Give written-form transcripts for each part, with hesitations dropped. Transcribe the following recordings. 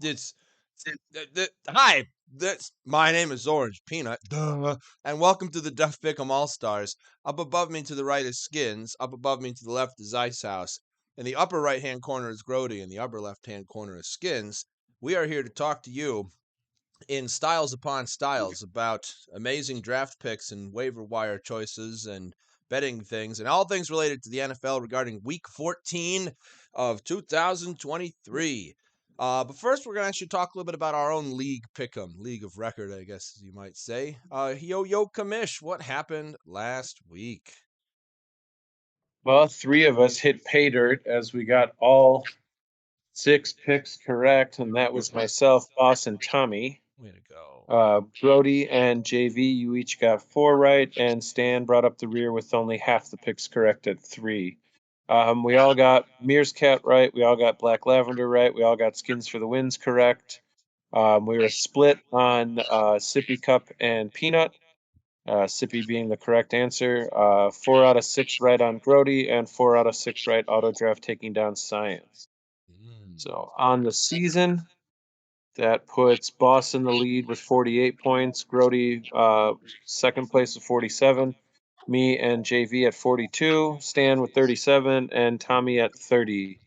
It's hi. My name is Orange Peanut. Duh. And welcome to the Duff Pickem AllStars. Up above me to the right is Skinnnns. Up above me to the left is Icehouse. In the upper right-hand corner is Groady. In the upper left-hand corner is Skinnnns. We are here to talk to you in styles upon styles about amazing draft picks and waiver wire choices and betting things and all things related to the NFL regarding Week 14 of 2023. But first, we're going to actually talk a little bit about our own league pick'em, league of record, I guess you might say. Yo, Commish, what happened last week? Well, 3 of us hit pay dirt as we got all 6 picks correct, and that was myself, Boss, and Tommy. Way to go. Brody and JV, you each got 4 right, and Stan brought up the rear with only half the picks correct at 3. We all got Meerscat right. We all got Black Lavender right. We all got Skins for the Wins correct. We were split on Sippy Cup and Peanut. Sippy being the correct answer. 4 out of 6 right on Groady, and 4 out of 6 right auto draft taking down Science. So on the season, that puts Boss in the lead with 48 points. Groady second place with 47. Me and JV at 42. Stan with 37, and Tommy at 30.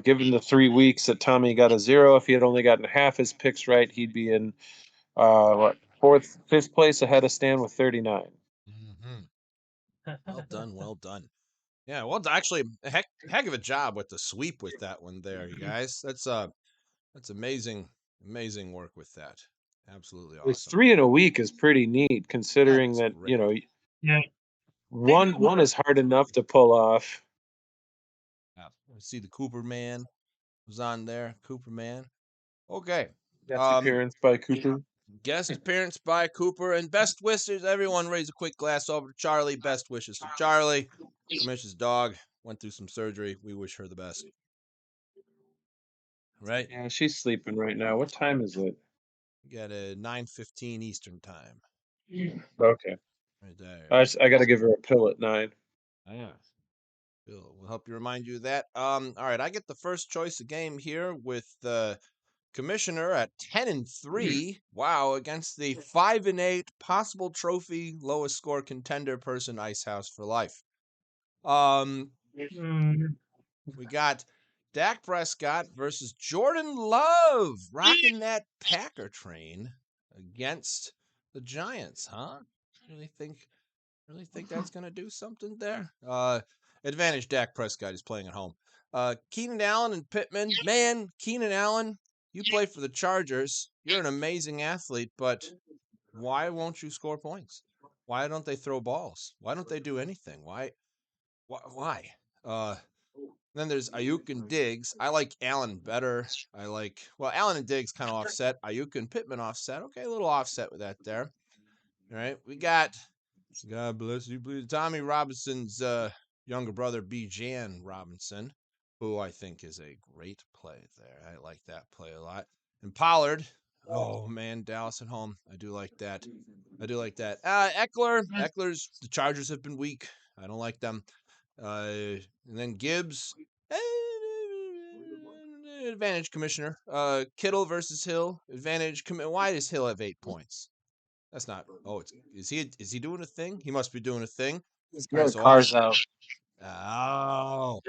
Given the 3 weeks that Tommy got a 0, if he had only gotten half his picks right, he'd be in fifth place ahead of Stan with 39. Well done, well done. Yeah, well, actually, heck of a job with the sweep with that one there, you guys. That's amazing work with that. Absolutely With awesome. 3 in a week is pretty neat, considering that great. Yeah, one is hard enough to pull off. Yeah. See the Cooper man was on there. Cooper man. Okay. Guest appearance by Cooper. Guest appearance by Cooper, and best wishes. Everyone raise a quick glass over to Charlie. Best wishes to Charlie. Commish's dog went through some surgery. We wish her the best. Right? Yeah, she's sleeping right now. What time is it? We got a 9:15 Eastern time. Okay. Right there. I got to give her a pill at 9. Yeah. We'll help you remind you of that. All right, I get the first choice of game here with the Commissioner at 10-3. Wow, against the 5-8 possible trophy lowest score contender person, Icehouse for life. We got Dak Prescott versus Jordan Love, rocking that Packer train against the Giants, huh? Really think that's gonna do something there? Advantage Dak Prescott is playing at home. Keenan Allen and Pittman. Man, Keenan Allen, you play for the Chargers. You're an amazing athlete, but why won't you score points? Why don't they throw balls? Why don't they do anything? Why? Then there's Ayuk and Diggs. I like Allen better. Allen and Diggs kind of offset. Ayuk and Pittman offset. Okay, a little offset with that there. All right, we got, God bless you, please, Tommy Robinson's younger brother, Bijan Robinson, who I think is a great play there. I like that play a lot. And Pollard. Oh, man, Dallas at home. I do like that. Eckler's, the Chargers have been weak. I don't like them. And then Gibbs, advantage Commissioner. Kittle versus Hill, advantage. Why does Hill have 8 points? That's not. Oh, is he doing a thing? He must be doing a thing. Car's out. Oh.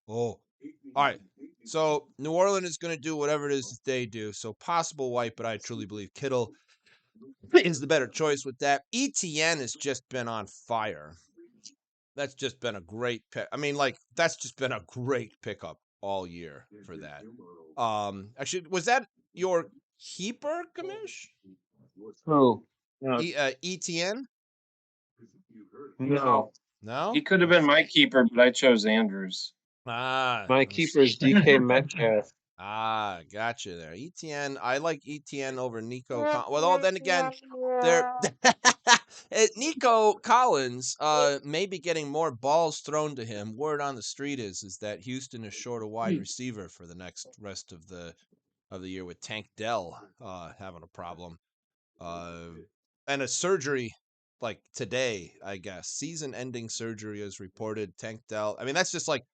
All right. So New Orleans is going to do whatever it is that they do. So possible white, but I truly believe Kittle is the better choice with that. ETN has just been on fire. That's just been a great pick. I mean, that's just been a great pickup all year for that. Actually, was that your keeper, Commish? Who? No. ETN? No. No? He could have been my keeper, but I chose Andrews. My keeper is DK Metcalf. Gotcha there. ETN, I like ETN over Nico. Well, then again, Nico Collins may be getting more balls thrown to him. Word on the street is that Houston is short a wide receiver for the rest of the year, with Tank Dell having a problem. And a surgery like today, I guess. Season-ending surgery is reported. Tank Dell. I mean, that's just like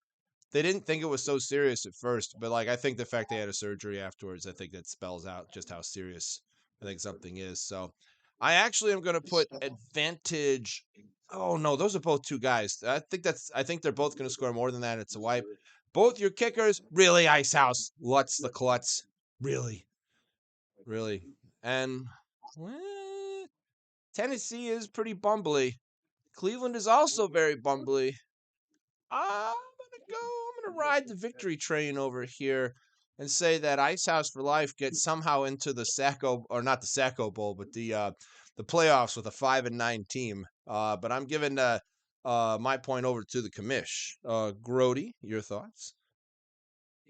they didn't think it was so serious at first, but like I think the fact they had a surgery afterwards, I think that spells out just how serious I think something is. So I actually am going to put advantage. Oh no, those are both two guys. I think they're both going to score more than that. It's a wipe. Both your kickers, really, Icehouse. What's the klutz? Really, really, and well, Tennessee is pretty bumbly. Cleveland is also very bumbly. I'm gonna ride the victory train over here and say that Icehouse for Life gets somehow into the Sacco, or not the Sacco Bowl, but the playoffs with a 5-9 team. But I'm giving my point over to the Commish. Groady, your thoughts?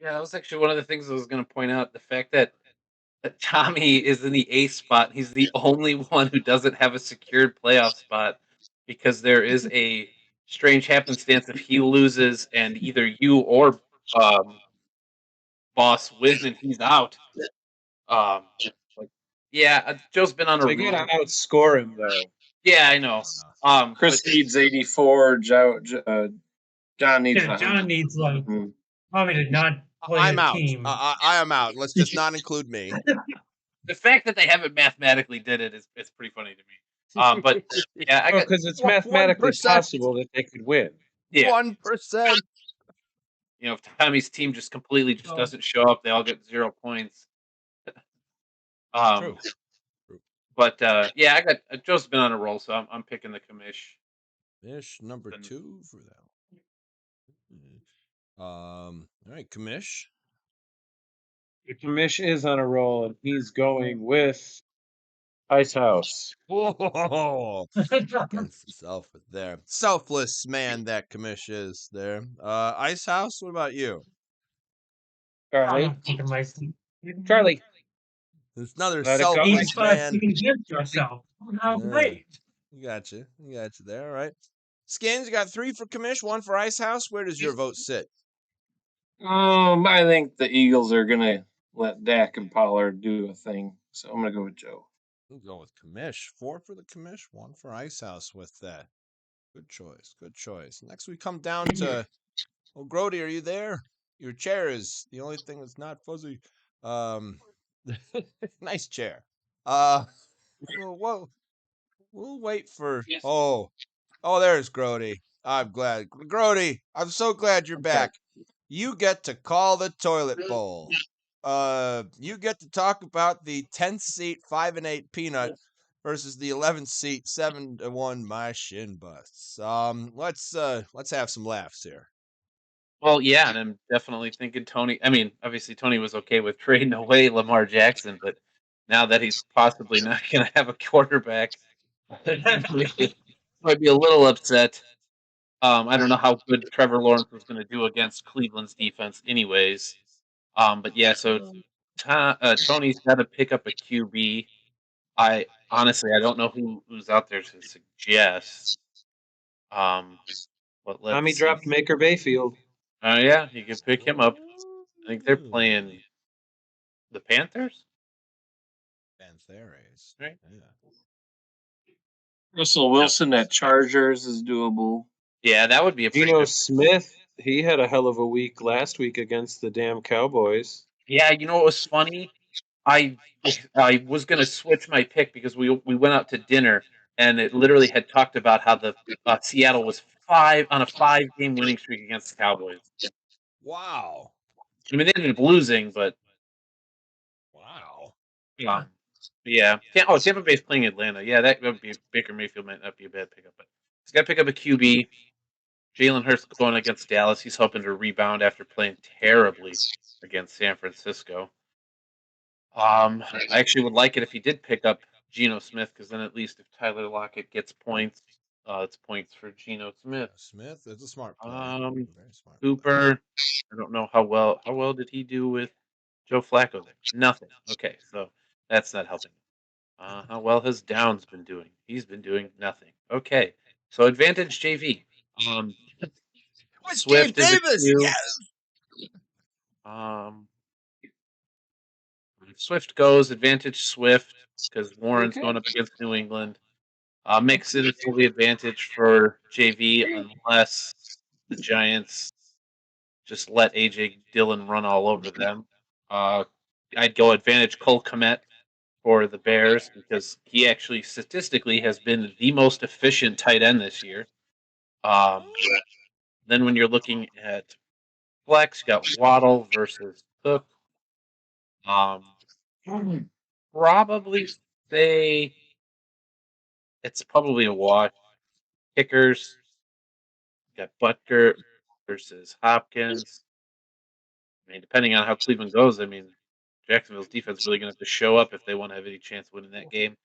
Yeah, that was actually one of the things I was going to point out. The fact that Tommy is in the A spot. He's the only one who doesn't have a secured playoff spot because there is a strange happenstance if he loses and either you or um, Boss win and he's out. Um, like, yeah, Joe's been on a They gotta roll. outscore him though. Yeah, I know. Chris But needs 84. John needs Yeah, 100. John needs like Mm. probably to not play I'm a out. team. I am out. Let's just not include me. the fact that they haven't mathematically did it is pretty funny to me. But yeah, I got Because it's 1%. mathematically possible that they could win. yeah. 1%. You know, if Tommy's team just completely just doesn't show up, they all get 0 points. True. But yeah, I got Joe's been on a roll, so I'm picking the Commish. Commish number 2 for that. All right, Commish. Commish is on a roll, and he's going with Icehouse. Whoa! Against himself with there. Selfless man that Commish is there. Icehouse, what about you? Charlie. I'm thinking myself. Charlie. There's another Let it go. selfless 85 man. against yourself. How Yeah. great. You got you there, all right. Skinnnns, you got 3 for Commish, 1 for Icehouse. Where does your vote sit? I think the Eagles are gonna let Dak and Pollard do a thing, so I'm gonna go with Joe. We'll go with Commish. 4 for the Commish, 1 for Icehouse with that. Good choice. Good choice. Next, we come down to. Oh, Groady, are you there? Your chair is the only thing that's not fuzzy. Nice chair. We'll wait for. Oh, there's Groady. I'm glad. Groady, I'm so glad you're back. You get to call the toilet bowl. You get to talk about the 10th seat 5-8 Peanut versus the 11th seat 7-1 My Shin Busts. Let's have some laughs here. Well, yeah, and I'm definitely thinking Tony. I mean, obviously Tony was okay with trading away Lamar Jackson, but now that he's possibly not going to have a quarterback, might be a little upset. I don't know how good Trevor Lawrence was going to do against Cleveland's defense, anyways. But yeah, so Tony's got to pick up a QB. I honestly, I don't know who's out there to suggest. But let's Tommy see. dropped Maker Bayfield. Yeah, you can pick him up. I think they're playing the Panthers. Panthers. Right. Yeah. Russell Wilson at Chargers is doable. Yeah, that would be a pretty Geno good. Smith, he had a hell of a week last week against the damn Cowboys. Yeah, you know what was funny? I was gonna switch my pick because we went out to dinner and it literally had talked about how the Seattle was 5-game winning streak against the Cowboys. Wow. I mean, they ended up losing, but Wow. yeah. Tampa Bay's playing Atlanta. Yeah, that would be Baker Mayfield might not be a bad pickup, but he's got to pick up a QB. Jalen Hurts going against Dallas. He's hoping to rebound after playing terribly against San Francisco. I actually would like it if he did pick up Geno Smith, because then at least if Tyler Lockett gets points, it's points for Geno Smith. Smith is a smart play. Very smart Cooper. I don't know how well did he do with Joe Flacco there? Nothing. Okay, so that's not helping. How well has Downs been doing? He's been doing nothing. Okay, so advantage JV. Swift is a Q. Yes. Swift goes advantage Swift because Warren's going up against New England. Mixon is still the advantage for JV unless the Giants just let AJ Dillon run all over them. I'd go advantage Cole Kmet for the Bears because he actually statistically has been the most efficient tight end this year. Then when you're looking at flex, you got Waddle versus Cook. Probably say it's probably a wash. Kickers got Butker versus Hopkins. I mean, depending on how Cleveland goes, I mean, Jacksonville's defense is really going to have to show up if they want to have any chance of winning that game.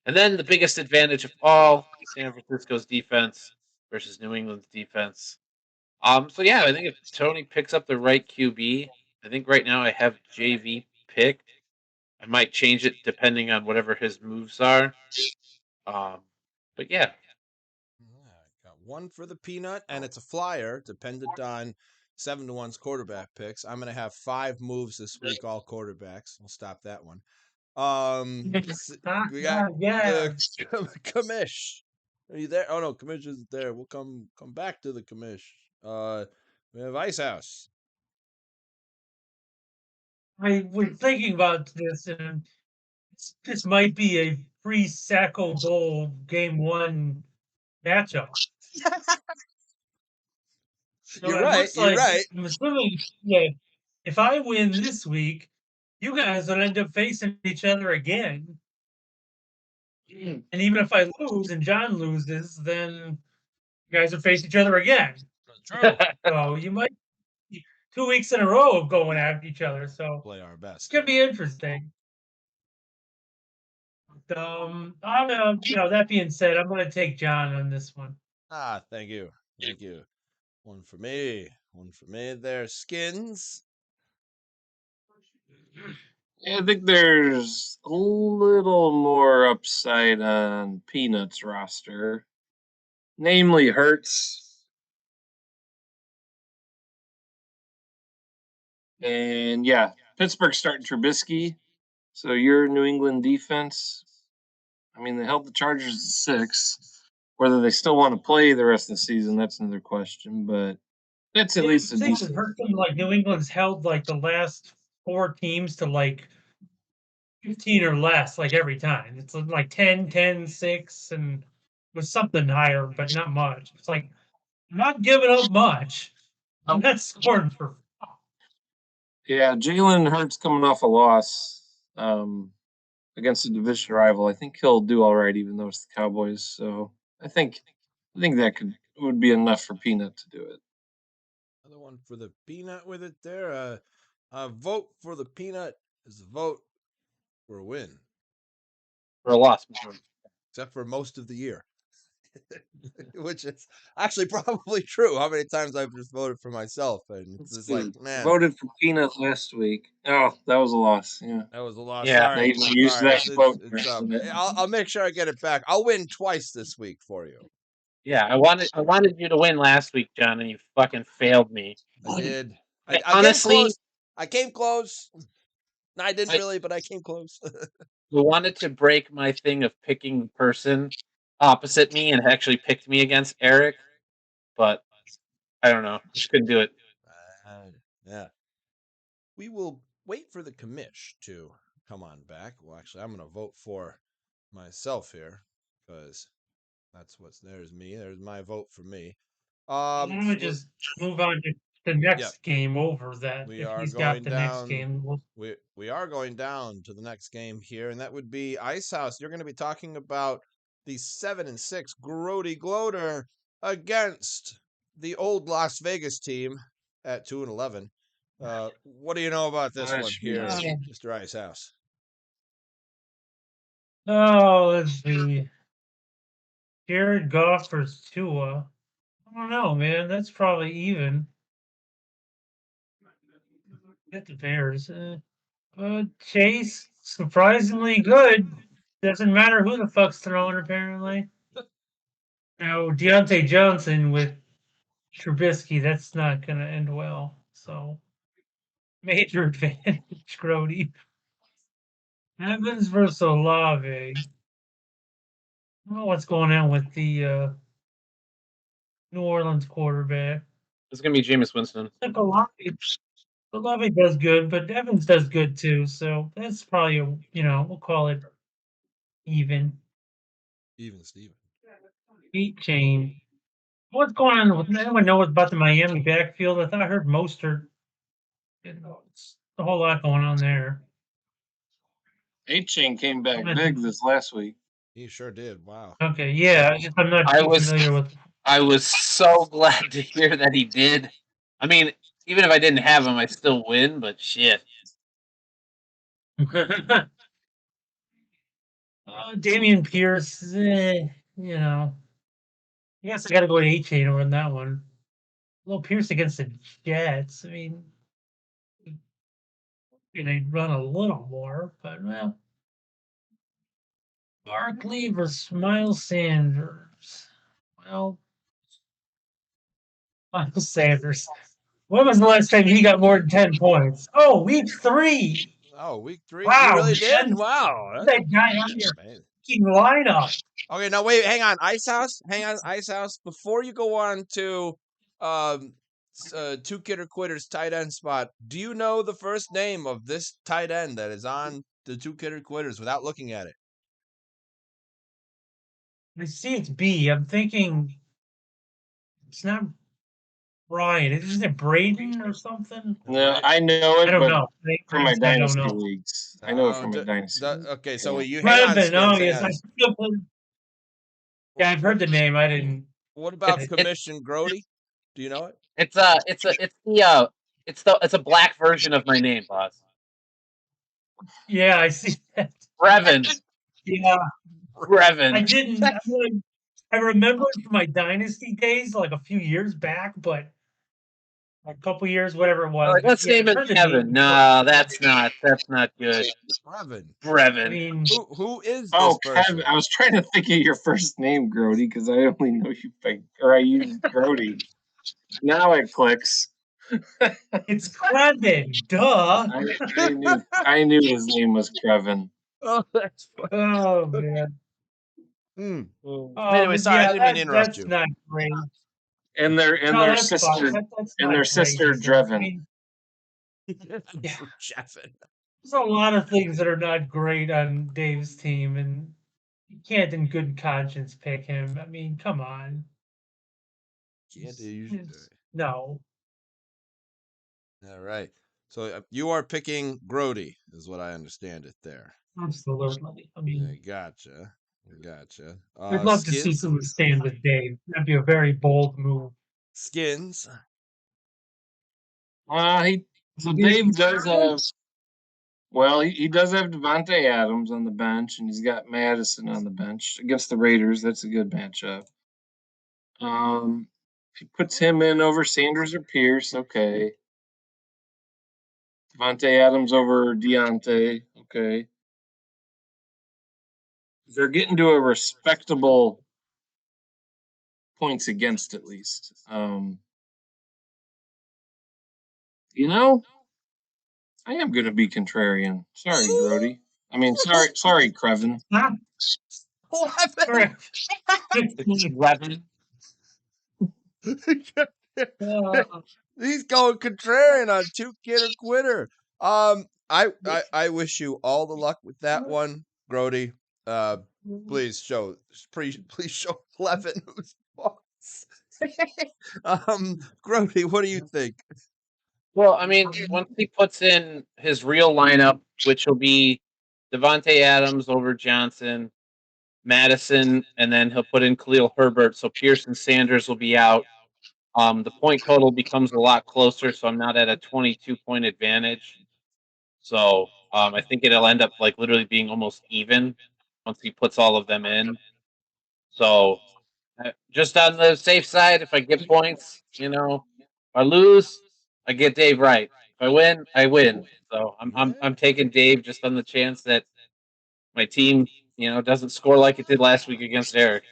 And then the biggest advantage of all, San Francisco's defense versus New England's defense. So yeah, I think if Tony picks up the right QB, I think right now I have JV picked. I might change it depending on whatever his moves are. But yeah, Got one for the peanut, and it's a flyer, dependent on 7-to-1's quarterback picks. I'm going to have 5 moves this week, all quarterbacks. We'll stop that one. We got the Commish. Are you there? Oh no, Commish isn't there. We'll come back to the Commish. We have Icehouse. I was thinking about this, and this might be a pre-Sacco Bowl Game 1 matchup. So You're it right. looks You're like, right. I'm assuming, yeah, if I win this week, you guys will end up facing each other again. And even if I lose and John loses, then you guys will face each other again. True. So you might 2 weeks in a row of going at each other. So Play our it's best. gonna be interesting. That being said, I'm gonna take John on this one. Thank you. Thank you. One for me. One for me there. Skinnnns. Yeah, I think there's a little more upside on Peanuts roster, namely Hurts. And yeah, Pittsburgh's starting Trubisky. So your New England defense, I mean, they held the Chargers to 6. Whether they still want to play the rest of the season, that's another question. But it's at least a Things have decent. hurt them. Like New England's held like the last 4 teams to like 15 or less, like every time. It's like 10, 10, 6, and with something higher, but not much. It's like I'm not giving up much. I'm not scoring for. Yeah, Jalen Hurts coming off a loss against a division rival. I think he'll do all right, even though it's the Cowboys. So I think that would be enough for Peanut to do it. Another one for the peanut with it there. A vote for the peanut is a vote for a win, for a loss. except for most of the year, which is actually probably true. How many times I've just voted for myself, and it's just like, man, Voted for Peanut last week. Oh, that was a loss. Yeah, that was a loss. Yeah. Sorry, they used sorry. that vote. I'll make sure I get it back. I'll win twice this week for you. Yeah, I wanted you to win last week, John, and you fucking failed me. I did. I I honestly- came close. I came close. No, I didn't really, but I came close. I wanted to break my thing of picking the person opposite me and actually picked me against Eric, but I don't know. Just couldn't do it. Yeah. We will wait for the commish to come on back. Well, actually, I'm going to vote for myself here because that's what's there's me. There's my vote for me. Why don't we just move on to the next game over that? We If are he's going got the down. next game, We are going down to the next game here, and that would be Icehouse. You're going to be talking about the 7-6 Groady Gloater against the old Las Vegas team at 2-11. What do you know about this one here, Mr. Icehouse? Oh, let's see. Jared Goff versus Tua. I don't know, man. That's probably even. Get the Bears. Chase, surprisingly good. Doesn't matter who the fuck's throwing, apparently. Now, Deontay Johnson with Trubisky, that's not going to end well. So, major advantage, Groady. Evans versus Olave. I don't know what's going on with the New Orleans quarterback. It's gonna be Jameis Winston. Olave does good, but Evans does good too. So that's probably we'll call it even. Even Steven. Beat chain. What's going on with anyone know about the Miami backfield? I thought I heard Mostert. It's a whole lot going on there. 8-Chain came back I'm big not- this last week. He sure did. Wow. Okay, yeah, I guess I'm not I too was- familiar with. I was so glad to hear that he did. I mean, even if I didn't have him, I still win. But shit. Damian Pierce, I guess I got to go to 8-Chain over on that one. Little Pierce against the Jets. I mean, they'd run a little more, but well. Barkley versus Miles Sanders. Well, Miles Sanders. When was the last time he got more than 10 points? Oh, week 3. Oh, week 3. Wow, You really did? man. Wow. That guy on your Amazing. fucking lineup. Okay, now wait, hang on. Icehouse. Before you go on to two kidder quitters tight end spot, do you know the first name of this tight end that is on the two kidder quitters without looking at it? I see it's B. I'm thinking it's not Brian. Isn't it Braden or something? No, I know it, I don't but know. from my Honestly, I don't dynasty know. leagues. I know it from my Oh, dynasty. league. okay, so Yeah. you hang on, Brevin. Oh, Skins, yes. hang on. Yeah, I've heard the name. I didn't. What about Commish and Groady? Do you know it? It's a black version of my name, boss. Yeah, I see that. Brevin. Yeah. Brevin. I didn't. I remember it from my dynasty days, like a few years back, but a couple years, whatever it was. Like, let's name it Kevin. No, that's not good. Brevin. Brevin. I mean, Who is this Oh, person? Kevin. I was trying to think of your first name, Groady, because I only know you by, or I use Groady. Now it clicks. it's Krevin. Duh. I knew his name was Kevin. Oh, that's funny. Oh man. Anyway, sorry, I didn't mean to interrupt that's you. not great. And their No, that's sister fine. That's and not their great, sister is it? I Drevin. mean, Yeah. Jeffin. there's a lot of things that are not great on Dave's team, and you can't, in good conscience, pick him. I mean, come on. Can't usually. No. All right. So you are picking Groady, is what I understand it there. Absolutely. I mean, Gotcha. I'd love to see someone stand with Dave. That'd be a very bold move. Skinns. Dave does have. Well, he does have Devontae Adams on the bench, and he's got Madison on the bench against the Raiders. That's a good matchup. If he puts him in over Sanders or Pierce, okay. Devontae Adams over Deontay, okay. They're getting to a respectable points against, at least. I am going to be contrarian. Sorry, Groady. I mean, sorry, Krevin. Brevin. He's going contrarian on two kidder quitter. I wish you all the luck with that one, Groady. Please show Levin who's boss. Groady, what do you think? Well, I mean, once he puts in his real lineup, which will be Devontae Adams over Johnson, Madison, and then he'll put in Khalil Herbert, so Pierce and Sanders will be out. The point total becomes a lot closer, so I'm not at a 22-point advantage. So I think it'll end up like literally being almost even once he puts all of them in. So just on the safe side, if I get points, if I lose, I get Dave right. If I win, I win. So I'm taking Dave just on the chance that my team, doesn't score like it did last week against Eric.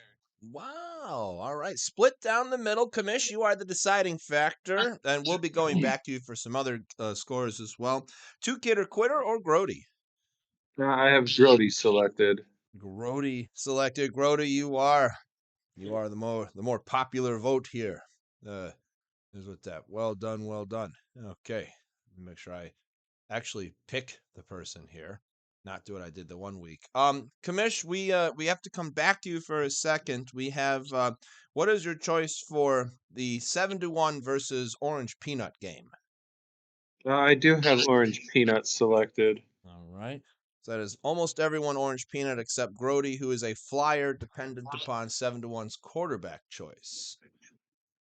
Wow. All right. Split down the middle. Commish, you are the deciding factor. And we'll be going back to you for some other scores as well. Two kidder quitter or Groady? I have Groady selected. Groady selected. Groady, you are the more popular vote here. Is with that. Well done, well done. Okay. Let me make sure I actually pick the person here. Not do what I did the 1 week. Commish, we have to come back to you for a second. We have what is your choice for the 7-1 versus Orange Peanut game? I do have Orange Peanut selected. All right. So that is almost everyone Orange Peanut except Groady, who is a flyer dependent upon 7-1's quarterback choice.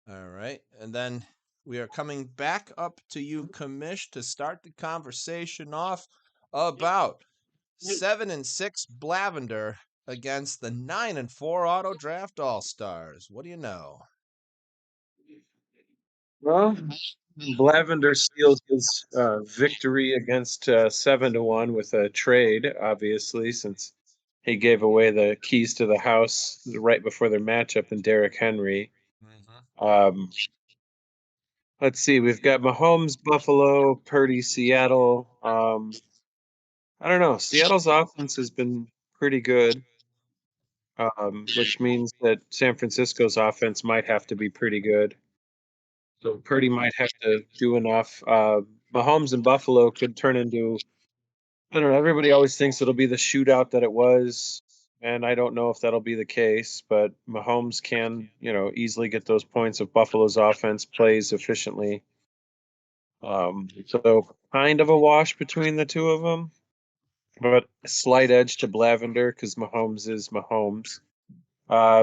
All right. And then we are coming back up to you, Commish, to start the conversation off about 7-6 Blavender against the 9-4 Auto Draft All-Stars. What do you know? Well, Blavender sealed his victory against 7-1 with a trade, obviously, since he gave away the keys to the house right before their matchup in Derrick Henry. Let's see, we've got Mahomes, Buffalo, Purdy, Seattle. I don't know. Seattle's offense has been pretty good, which means that San Francisco's offense might have to be pretty good. So Purdy might have to do enough. Mahomes and Buffalo could turn into, I don't know, everybody always thinks it'll be the shootout that it was, and I don't know if that'll be the case, but Mahomes can, easily get those points if Buffalo's offense plays efficiently. So kind of a wash between the two of them, but a slight edge to Blavender because Mahomes is Mahomes.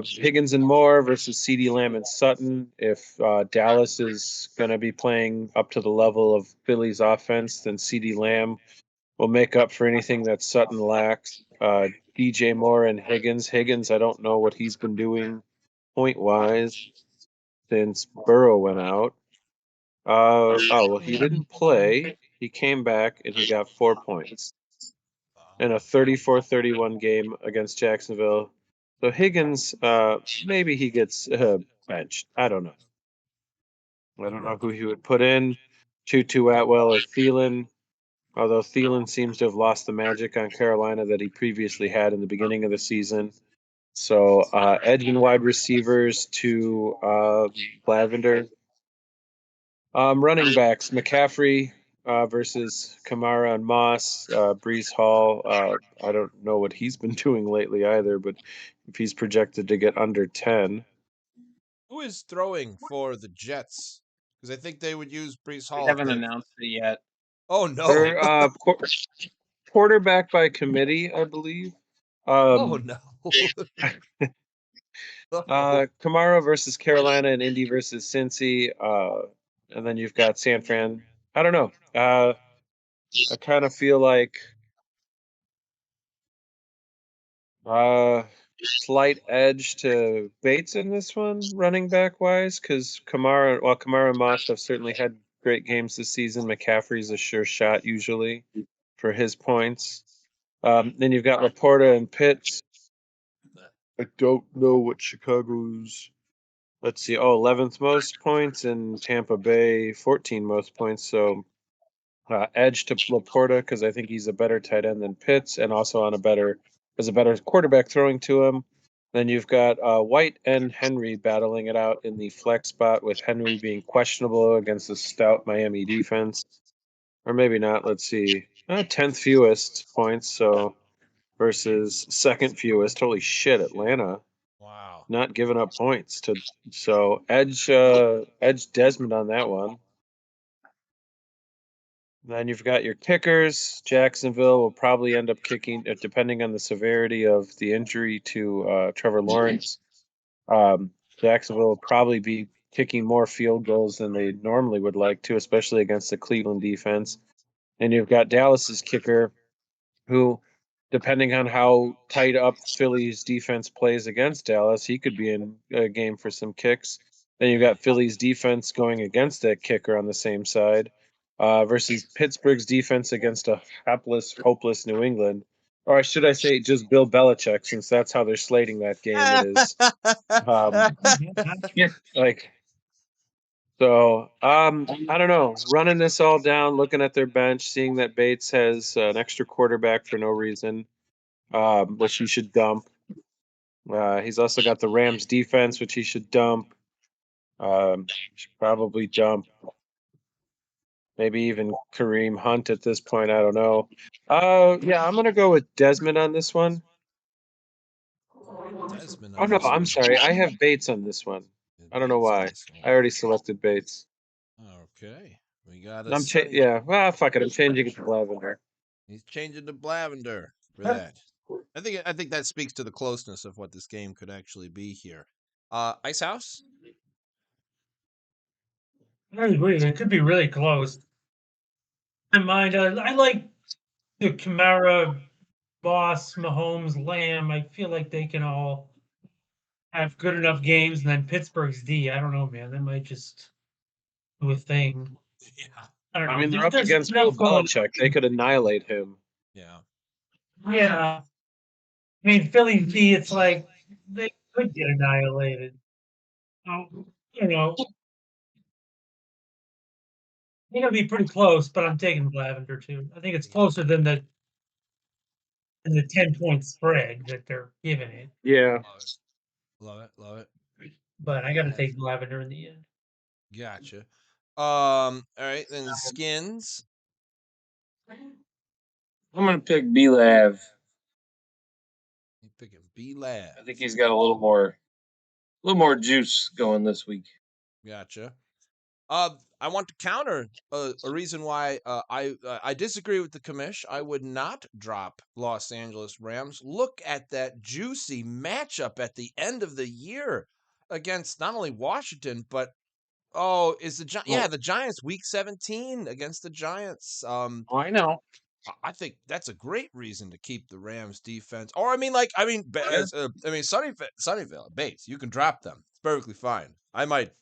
Higgins and Moore versus CeeDee Lamb and Sutton. If Dallas is going to be playing up to the level of Philly's offense, then CeeDee Lamb will make up for anything that Sutton lacks. DJ Moore and Higgins. Higgins, I don't know what he's been doing point-wise since Burrow went out. Well, he didn't play. He came back and he got 4 points in a 34-31 game against Jacksonville. So Higgins, maybe he gets benched. I don't know. I don't know who he would put in. Tutu Atwell or Thielen. Although Thielen seems to have lost the magic on Carolina that he previously had in the beginning of the season. So edge and wide receivers to Lavender. Running backs, McCaffrey versus Kamara and Moss. Brees Hall, I don't know what he's been doing lately either, but if he's projected to get under 10. Who is throwing for the Jets? Because I think they would use Brees Hall. We haven't announced it yet. Oh, no. They're quarterback by committee, I believe. Oh, no. Kamara versus Carolina and Indy versus Cincy. And then you've got San Fran. I don't know. I kind of feel like slight edge to Bates in this one, running back wise, because Kamara and Moss have certainly had great games this season. McCaffrey's a sure shot usually for his points. Then you've got Laporta and Pitts. I don't know what Chicago's. Let's see. 11th most points, and Tampa Bay 14 most points. So edge to Laporta because I think he's a better tight end than Pitts, and also as a better quarterback throwing to him. Then you've got White and Henry battling it out in the flex spot, with Henry being questionable against the stout Miami defense, or maybe not. Let's see, 10th fewest points, so versus second fewest. Holy shit, Atlanta. Wow. Not giving up points to, so edge Desmond on that one. Then you've got your kickers. Jacksonville will probably end up kicking, depending on the severity of the injury to Trevor Lawrence. Jacksonville will probably be kicking more field goals than they normally would like to, especially against the Cleveland defense. And you've got Dallas's kicker, who, depending on how tight up Philly's defense plays against Dallas, he could be in a game for some kicks. Then you've got Philly's defense going against that kicker on the same side versus Pittsburgh's defense against a hopeless New England. Or should I say just Bill Belichick, since that's how they're slating that game is. Like, so, I don't know. Running this all down, looking at their bench, seeing that Bates has an extra quarterback for no reason, which he should dump. He's also got the Rams defense, which he should dump. Should probably jump. Maybe even Kareem Hunt at this point. I don't know. Yeah, I'm gonna go with Desmond on this one. Desmond Oh on no, this I'm one. sorry. I have Bates on this one. I don't know Bates on why. this one. I already selected Bates. Okay. We got a I'm Sonny. yeah. Well, fuck it. I'm changing it to Lavender. He's changing to Blavender for that. I think that speaks to the closeness of what this game could actually be here. Icehouse? I agree. It could be really close. I mind. I like the Kamara, Boss, Mahomes, Lamb. I feel like they can all have good enough games, and then Pittsburgh's D. I don't know, man. They might just do a thing. Yeah. I don't know. I mean, they're up There's against Bill enough going. Belichick. They could annihilate him. Yeah. Yeah. I mean, Philly D. It's like they could get annihilated. You know, they're gonna be pretty close, but I'm taking Lavender too. I think it's closer than the 10-point spread that they're giving it. Yeah. Love it. Love it. But I got to take Lavender in the end. Gotcha. All right, then Skinnnns. I'm gonna pick B-Lav. You picking B-Lab. I think he's got a little more juice going this week. Gotcha. I want to counter a reason why I disagree with the commish. I would not drop Los Angeles Rams. Look at that juicy matchup at the end of the year against not only Washington but the Giants week 17 against the Giants. I know. I think that's a great reason to keep the Rams defense. Or Sunnyvale, Bates, you can drop them. It's perfectly fine. I might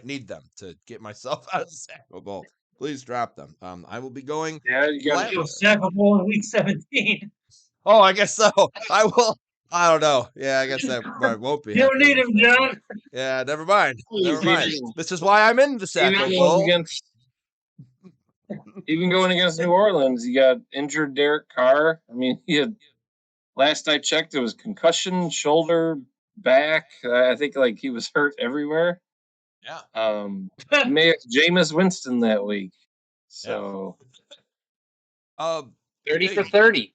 need them to get myself out of the Sackville Bowl. Please drop them. I will be going. Yeah, you got You'll Sackville Bowl in week 17. Oh, I guess so. I will. I don't know. Yeah, I guess that won't be. You don't need him, John. Yeah, never mind. Never mind. This is why I'm in the Sackville even Bowl. even going against New Orleans, you got injured Derek Carr. I mean, he had last I checked, it was concussion, shoulder, back. I think like he was hurt everywhere. Yeah. May Jameis Winston that week. So 30 for 30.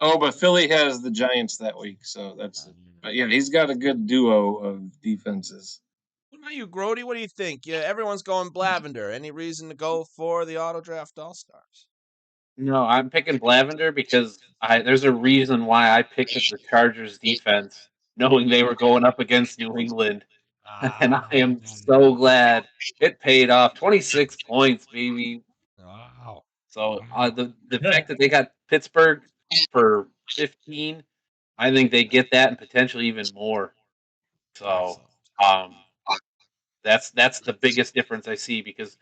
Oh, but Philly has the Giants that week, so that's. But yeah, he's got a good duo of defenses. What about you, Groady? What do you think? Yeah, everyone's going Blavender. Any reason to go for the auto draft AllStars? No, I'm picking Blavender because there's a reason why I picked the Chargers defense, knowing they were going up against New England. And I am so glad it paid off. 26 points, baby. Wow. So the fact that they got Pittsburgh for 15, I think they get that and potentially even more. So that's the biggest difference I see, because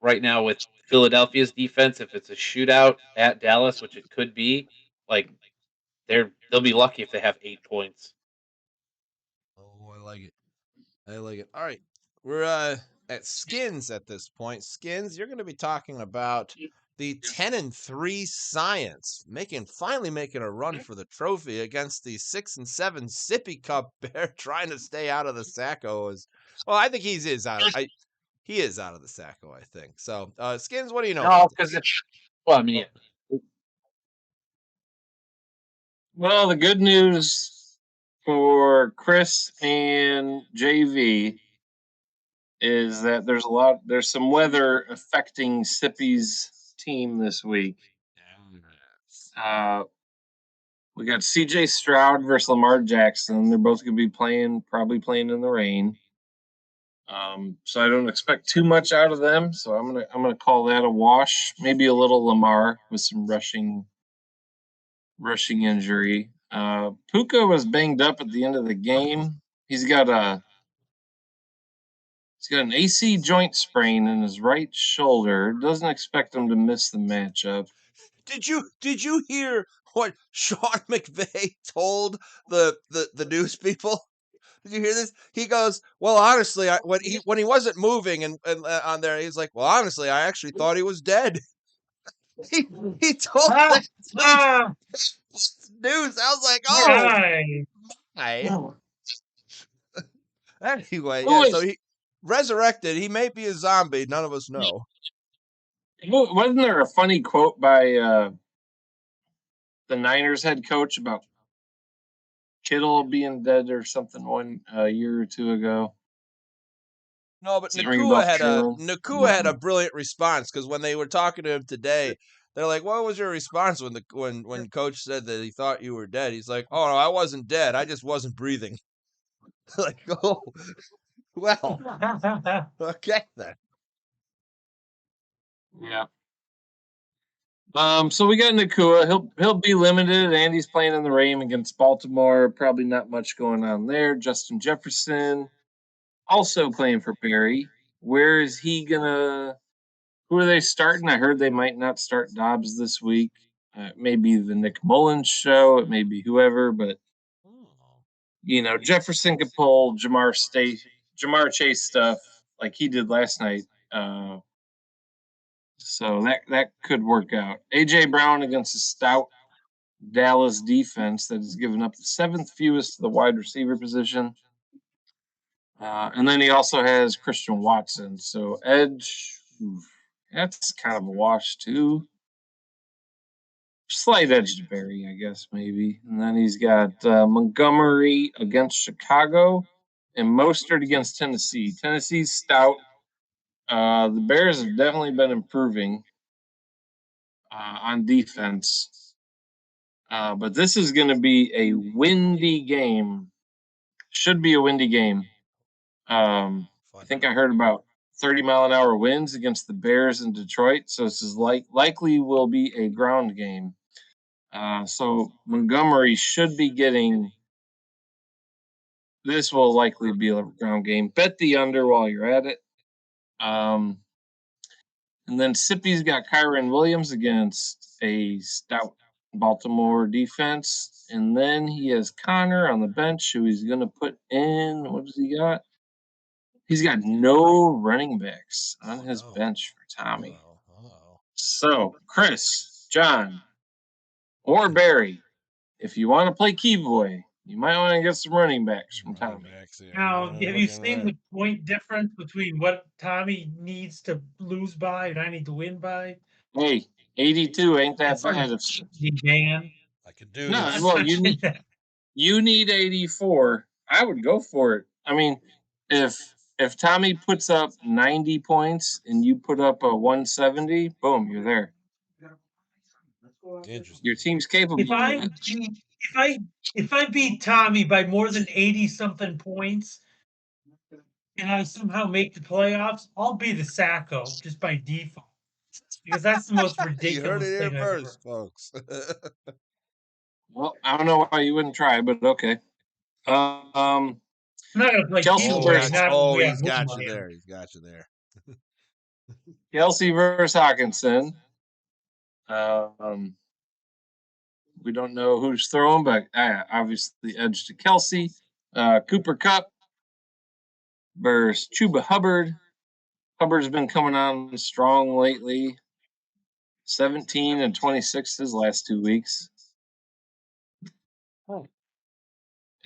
right now with Philadelphia's defense, if it's a shootout at Dallas, which it could be, like they'll be lucky if they have 8 points. Oh, I like it. I like it. All right. We're at Skinnnns at this point. Skinnnns, you're going to be talking about the 10-3 Science finally making a run for the trophy against the 6-7 Sippy Cup Bear, trying to stay out of the Sacco. I think he is out. He is out of the Sacco, I think. So, Skinnnns, what do you know? No, because Well, the good news for Chris and JV is that there's some weather affecting Sippy's team this week. We got CJ Stroud versus Lamar Jackson. They're both going to be probably playing in the rain. So I don't expect too much out of them. So I'm gonna call that a wash. Maybe a little Lamar with some rushing injury. Puka was banged up at the end of the game. He's got an AC joint sprain in his right shoulder. Doesn't expect him to miss the matchup. Did you hear what Sean McVay told the news people? Did you hear this? He goes, "Well, honestly, when he wasn't moving and on there, he's like, well, honestly, I actually thought he was dead." he told that news. I was like, oh, my. Anyway, yeah. So resurrected. He may be a zombie. None of us know. Wasn't there a funny quote by the Niners head coach about Kittle being dead or something one year or two ago? No, but Does it ring a bell, Nakua had a Carolyn? brilliant response because when they were talking to him today, they're like, "What was your response when Coach said that he thought you were dead?" He's like, "Oh no, I wasn't dead. I just wasn't breathing." Like, oh, well, okay then. Yeah. So we got Nakua. He'll be limited. Andy's playing in the rain against Baltimore. Probably not much going on there. Justin Jefferson also playing for Barry. Where is he gonna? Who are they starting? I heard they might not start Dobbs this week. It may be the Nick Mullins show. It may be whoever, but Jefferson could pull Jamar Chase stuff like he did last night. So that could work out. AJ Brown against a stout Dallas defense that has given up the 7th fewest to the wide receiver position. And then he also has Christian Watson. So edge, that's kind of a wash too. Slight edge to Barry, I guess, maybe. And then he's got Montgomery against Chicago and Mostert against Tennessee. Tennessee's stout. The Bears have definitely been improving on defense. But this is going to be a windy game. Should be a windy game. I think I heard about 30-mile-an-hour winds against the Bears in Detroit. So this is likely will be a ground game. So Montgomery should be getting. This will likely be a ground game. Bet the under while you're at it. And then Sippy's got Kyron Williams against a stout Baltimore defense. And then he has Connor on the bench, who he's going to put in. What does he got? He's got no running backs on his bench for Tommy. So, Chris, John, or Barry, if you want to play Keyboy, you might want to get some running backs from Tommy. Now, have you seen the point difference between what Tommy needs to lose by and I need to win by? Hey, 82 ain't that bad. Dan. I could do No, this. well, you need 84. I would go for it. I mean, if Tommy puts up 90 points and you put up a 170, boom, you're there. Interesting. Your team's capable. If I beat Tommy by more than 80-something points and I somehow make the playoffs, I'll be the Sacco just by default. Because that's the most ridiculous You heard it here thing first, folks. Well, I don't know why you wouldn't try, but okay. I'm not gonna play Kelsey Keyboy. He's got you there. He's got you there. Kelsey versus Hawkinson. We don't know who's throwing, but obviously edge to Kelsey. Cooper Kupp versus Chuba Hubbard. Hubbard's been coming on strong lately. 17 and 26 his last 2 weeks. And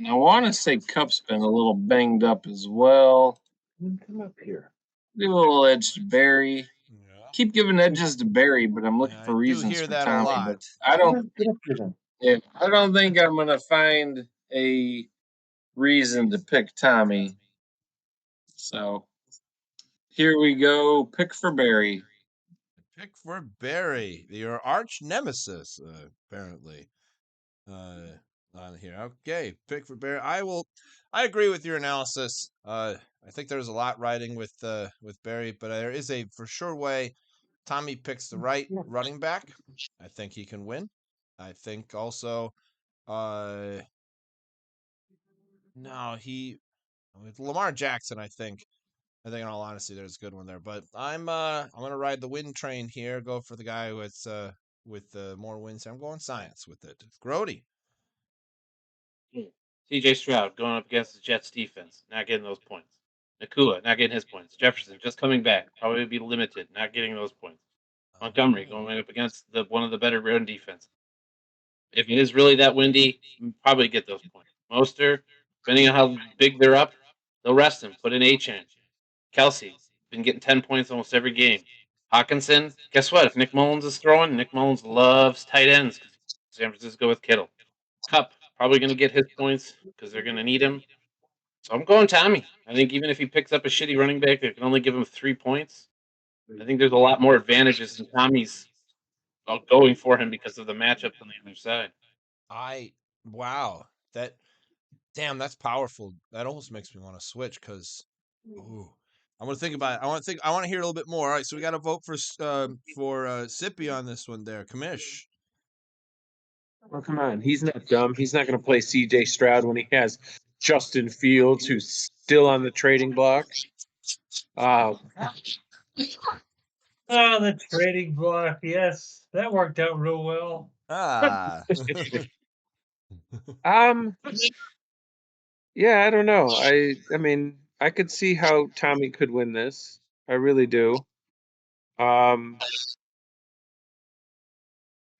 I want to say Kupp's been a little banged up as well. Come up here. Give a little edge to Barry. Yeah. Keep giving edges to Barry, but I'm looking for reasons for that Tommy. a lot. But I don't think I'm gonna find a reason to pick Tommy. So here we go. Pick for Barry. Pick for Barry, your arch nemesis, apparently. On here. Okay, pick for Barry. I agree with your analysis. I think there's a lot riding with Barry, but there is a for sure way Tommy picks the right running back. I think he can win. I think also with Lamar Jackson, I think in all honesty there's a good one there. But I'm gonna ride the win train here, go for the guy with more wins. I'm going science with it. Groady. CJ Stroud going up against the Jets defense, not getting those points. Nakua not getting his points. Jefferson just coming back, probably be limited, not getting those points. Montgomery going up against one of the better run defense. If it is really that windy, probably get those points. Mostert, depending on how big they're up, they'll rest him, put an H in. Kelsey, been getting 10 points almost every game. Hawkinson, guess what? If Nick Mullins is throwing, Nick Mullins loves tight ends. San Francisco with Kittle. Cup, probably going to get his points because they're going to need him. So I'm going Tommy. I think even if he picks up a shitty running back that can only give him 3 points, I think there's a lot more advantages in Tommy's going for him because of the matchup on the other side. Wow, that's powerful. That almost makes me want to switch because, I want to think about it. I want to hear a little bit more. All right, so we got to vote for Sippy on this one there. Commish. Oh, come on. He's not dumb. He's not going to play C.J. Stroud when he has Justin Fields, who's still on the trading block. Oh, the trading block. Yes, that worked out real well. Ah. Yeah, I don't know. I mean, I could see how Tommy could win this. I really do.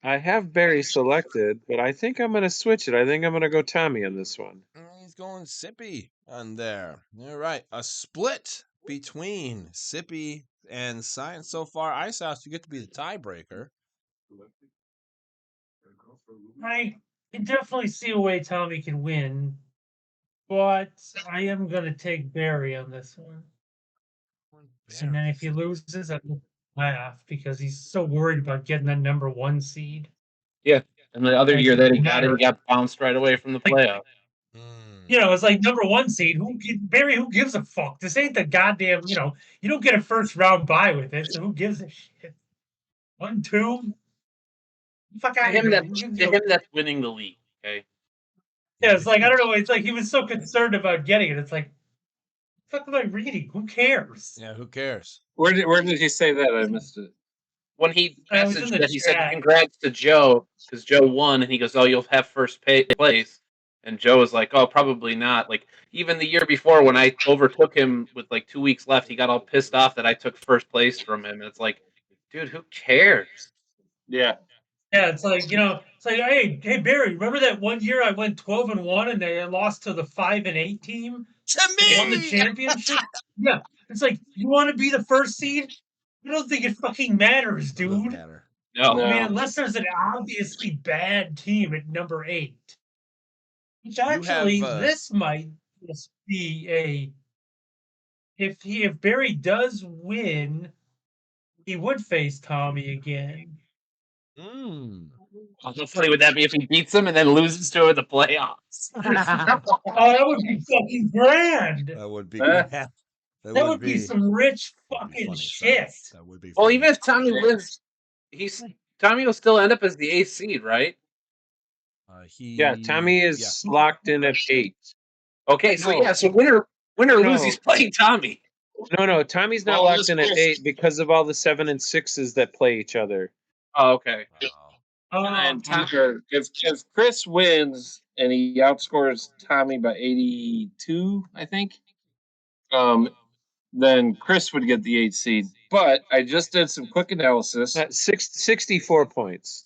I have Barry selected, but I think I'm going to switch it. I think I'm going to go Tommy on this one. He's going Sippy on there. All right, a split between Sippy and Science so far. Icehouse, you get to be the tiebreaker. I can definitely see a way Tommy can win, but I am going to take Barry on this one. And then if he loses, I will laugh because he's so worried about getting that number 1 seed. Yeah, and the other Like, year that he matter. got bounced right away from the playoff. You know, it's like number 1 seed. Barry, who gives a fuck? This ain't the goddamn, you don't get a first round bye with it, so who gives a shit? 1, 2? Fuck out of here. To him, that's winning the league, okay? Yeah, it's like, I don't know, it's like he was so concerned about getting it. It's like, what am I reading? Who cares? Yeah, who cares? Where did he say that? I missed it. When he messaged that, he said, chat. congrats to Joe, because Joe won, and he goes, oh, you'll have first place. And Joe was like, oh, probably not. Like, even the year before, when I overtook him with like 2 weeks left, he got all pissed off that I took first place from him. And it's like, dude, who cares? Yeah. Yeah, it's like, it's like, hey, Barry, remember that one year I went 12-1 and I lost to the 5-8 team? To me! Won the championship? Yeah. It's like, you want to be the first seed? I don't think it fucking matters, dude. It doesn't matter. No. I mean, unless there's an obviously bad team at number 8. Which actually, this might just be if Barry does win, he would face Tommy again. How funny would that be if he beats him and then loses to him in the playoffs? Oh, that would be fucking grand. That would be. That would be some rich fucking shit. That would be. Well, even if Tommy wins, Tommy will still end up as the 8th seed, right? Tommy is locked in at 8. Okay, so win or lose, he's playing Tommy. No, Tommy's not locked in at 8 because of all the 7 and 6s that play each other. Oh, okay. And if Chris wins and he outscores Tommy by 82, I think, then Chris would get the 8th seed. But I just did some quick analysis. 64 points.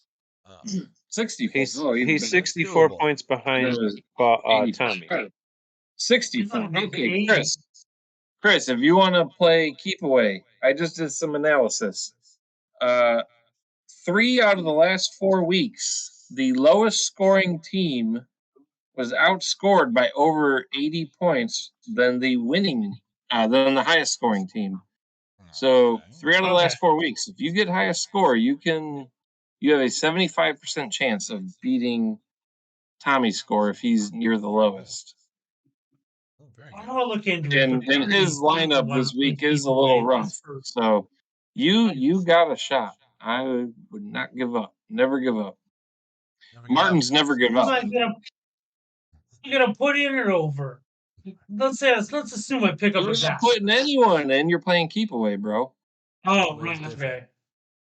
64. He's 64 points behind Tommy. 64. Okay, Chris, if you want to play keep away, I just did some analysis. 3 out of the last 4 weeks, the lowest scoring team was outscored by over 80 points than the highest scoring team. So 3 out of the last 4 weeks, if you get highest score, you have a 75% chance of beating Tommy's score if he's near the lowest. I'm gonna look into it. And his lineup this week is a little rough. So you got a shot. I would not give up. Never give up. Martin's never give up. You're gonna put in or over. Let's assume I pick up You're a not putting anyone in. You're playing keep away, bro. Oh, right. Okay.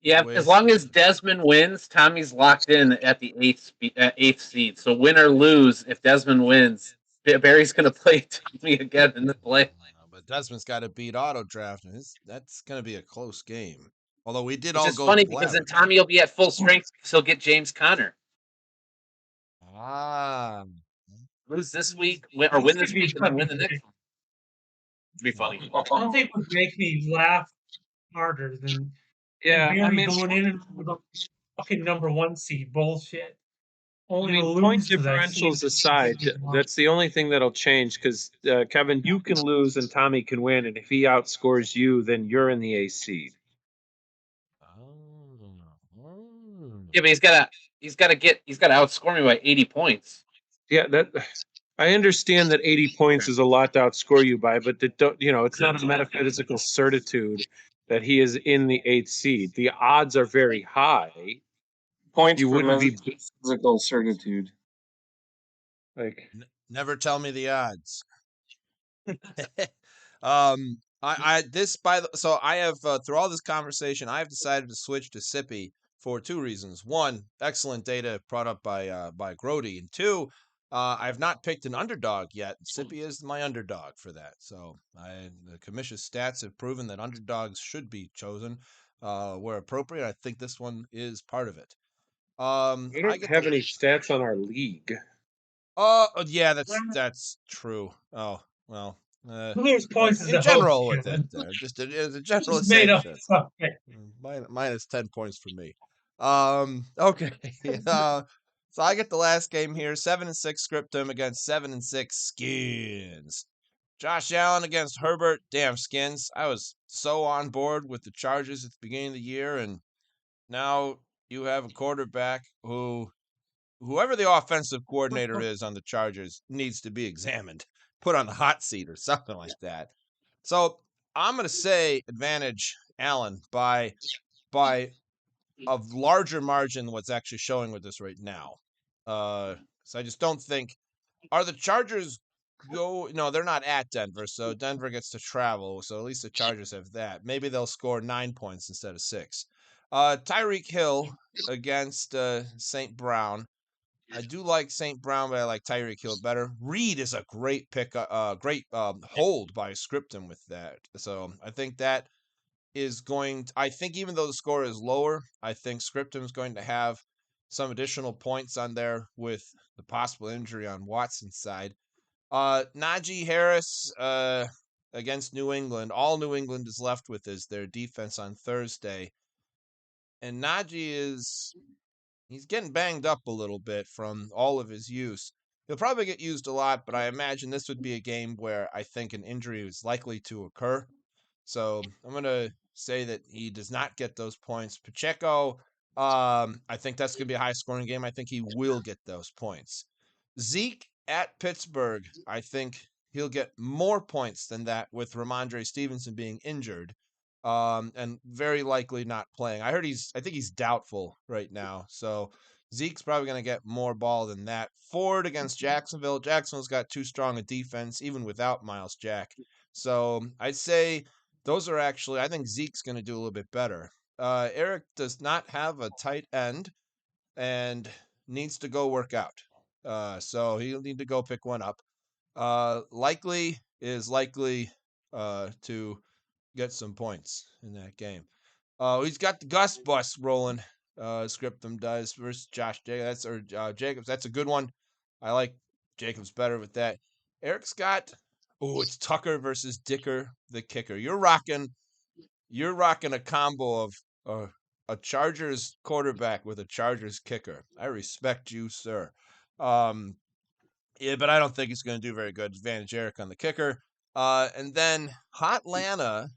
Yeah, as long as Desmond wins, Tommy's locked in at the 8th seed. So win or lose, if Desmond wins, Barry's going to play Tommy again in the play. But Desmond's got to beat auto draft, and that's going to be a close game. Although we did Which all is go funny flat. because then Tommy will be at full strength, so he'll get James Conner. Lose this week, or win this week, and then win the next one. It'd be funny. I don't think would make me laugh harder than Yeah, barely going in with a fucking number 1 seed bullshit. Only to point lose to that differentials seed. aside, that's the only thing that'll change because Kevin, you can lose and Tommy can win, and if he outscores you, then you're in the A seed. Yeah, but he's got to outscore me by 80 points. Yeah, I understand that 80 points is a lot to outscore you by, but it's not a metaphysical certitude that he is in the 8th seed. The odds are very high. Points You for wouldn't be physical certitude. like Never tell me the odds. So I have through all this conversation, I have decided to switch to Sippy for 2 reasons. 1, excellent data brought up by Groady, and 2, I have not picked an underdog yet. Sippy is my underdog for that. So the Commish's stats have proven that underdogs should be chosen where appropriate. I think this one is part of it. we don't have any stats on our league. Yeah, that's true. Oh well. Who points In general with it, just as a generalization. Minus 10 points for me. Okay. So I get the last game here. 7-6 Scriptum against 7-6 Skinnnns. Josh Allen against Herbert. Damn, Skinnnns. I was so on board with the Chargers at the beginning of the year, and now you have a quarterback whoever the offensive coordinator is on the Chargers needs to be examined, put on the hot seat or something like that. So I'm going to say advantage Allen by a larger margin than what's actually showing with this right now. So I just don't think are the Chargers no, they're not at Denver, so Denver gets to travel, so at least the Chargers have that. Maybe they'll score 9 points instead of 6. Tyreek Hill against St. Brown. I do like St. Brown, but I like Tyreek Hill better. Reed is a great pick, great hold by Scriptum with that. So I think that is going I think even though the score is lower, I think Scriptum is going to have some additional points on there with the possible injury on Watson's side. Najee Harris against New England. All New England is left with is their defense on Thursday. And Najee he's getting banged up a little bit from all of his use. He'll probably get used a lot, but I imagine this would be a game where I think an injury is likely to occur. So I'm going to say that he does not get those points. Pacheco, I think that's going to be a high scoring game. I think he will get those points. Zeke at Pittsburgh, I think he'll get more points than that with Ramondre Stevenson being injured. And very likely not playing. I think he's doubtful right now. So Zeke's probably going to get more ball than that. Ford against Jacksonville. Jacksonville's got too strong a defense, even without Miles Jack. So I'd say those are actually, I think Zeke's going to do a little bit better. Eric does not have a tight end and needs to go work out. So he'll need to go pick one up. Likely to get some points in that game. He's got the Gus bus rolling. Scriptum does versus Josh Jacobs. Jacobs. That's a good one. I like Jacobs better with that. Eric's got. Oh, it's Tucker versus Dicker, the kicker. You're rocking a combo of a Chargers quarterback with a Chargers kicker. I respect you, sir. Yeah, but I don't think he's going to do very good. Advantage Eric on the kicker. And then Hotlanta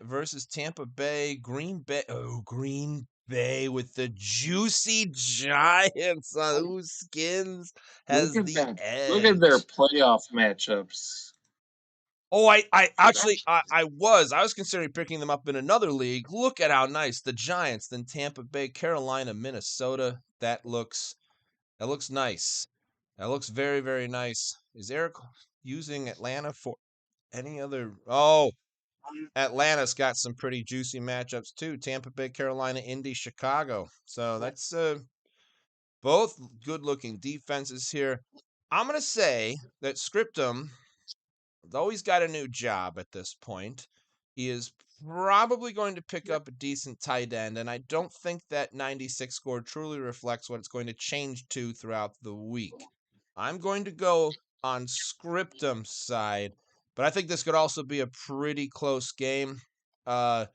versus Tampa Bay, Green Bay. Oh, Green Bay with the juicy Giants on whose Skinnnns has the edge. Look at their playoff matchups. Oh, I was considering picking them up in another league. Look at how nice the Giants, then Tampa Bay, Carolina, Minnesota. That looks nice. That looks very, very nice. Is Eric using Atlanta for any other? Oh, Atlanta's got some pretty juicy matchups too. Tampa Bay, Carolina, Indy, Chicago. So that's both good-looking defenses here. I'm going to say that Scriptum, though he's got a new job at this point, he is probably going to pick up a decent tight end, and I don't think that 96 score truly reflects what it's going to change to throughout the week. I'm going to go on Scriptum's side, but I think this could also be a pretty close game. I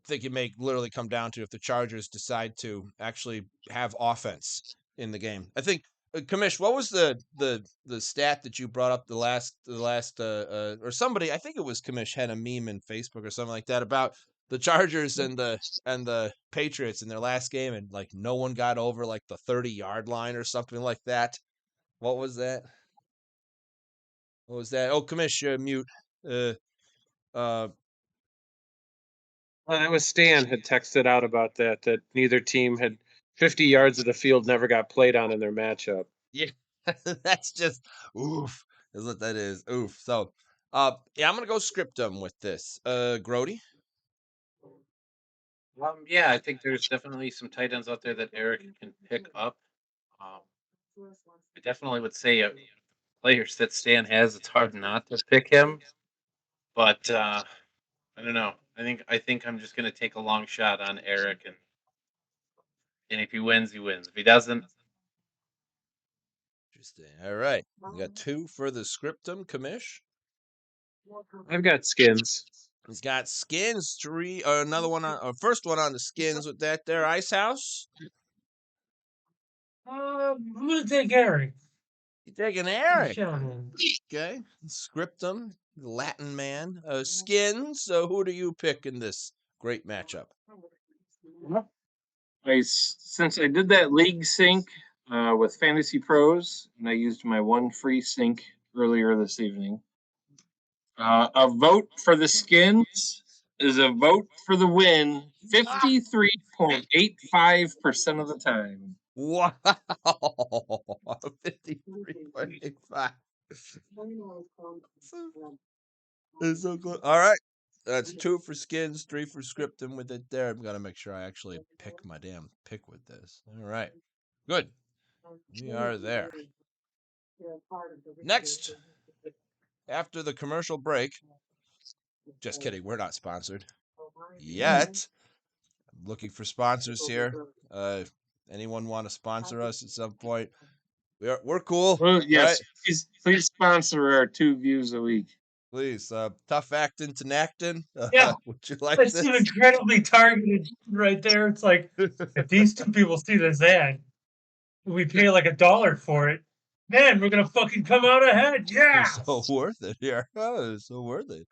think it may literally come down to if the Chargers decide to actually have offense in the game. I think, Commish, what was the stat that you brought up the last or somebody? I think it was Commish had a meme in Facebook or something like that about the Chargers and the Patriots in their last game, and like no one got over like the 30-yard line or something like that. What was that? What was that? Oh, Commish, mute. That was Stan had texted out about that neither team had 50 yards of the field never got played on in their matchup. Yeah, that's just oof. Is what that is. Oof. So, yeah, I'm gonna go Scriptum with this. Groady. Yeah, I think there's definitely some tight ends out there that Eric can pick up. I definitely would say players that Stan has, it's hard not to pick him. But I don't know. I think I'm just gonna take a long shot on Eric, and if he wins, he wins. If he doesn't, Interesting. All right, we got 2 for the Scriptum. Commish. I've got Skinnnns. He's got Skinnnns. 3. Another one on. First one on the Skinnnns with that there. Icehouse. I'm gonna take Eric. You taking Eric? Sure. Okay. Scriptum, the Latin man. Skinnnns. So who do you pick in this great matchup? Since I did that league sync with Fantasy Pros, and I used my one free sync earlier this evening, a vote for the Skinnnns is a vote for the win 53.85% of the time. Wow. 53.85. It's so close. All right. That's 2 for Skinnnns, 3 for Scriptum with it there. I'm going to make sure I actually pick my damn pick with this. All right. Good. We are there. Next, after the commercial break. Just kidding. We're not sponsored yet. I'm looking for sponsors here. Anyone want to sponsor us at some point? We're cool. Well, yes, right? please sponsor our 2 views a week. Please, Tough Actin' to Nactin. Yeah. Would you like That's this? incredibly targeted right there. It's like if these 2 people see this ad, we pay like $1 for it. Man, we're gonna fucking come out ahead. Yeah. It's so worth it here. Oh, it's so worth it.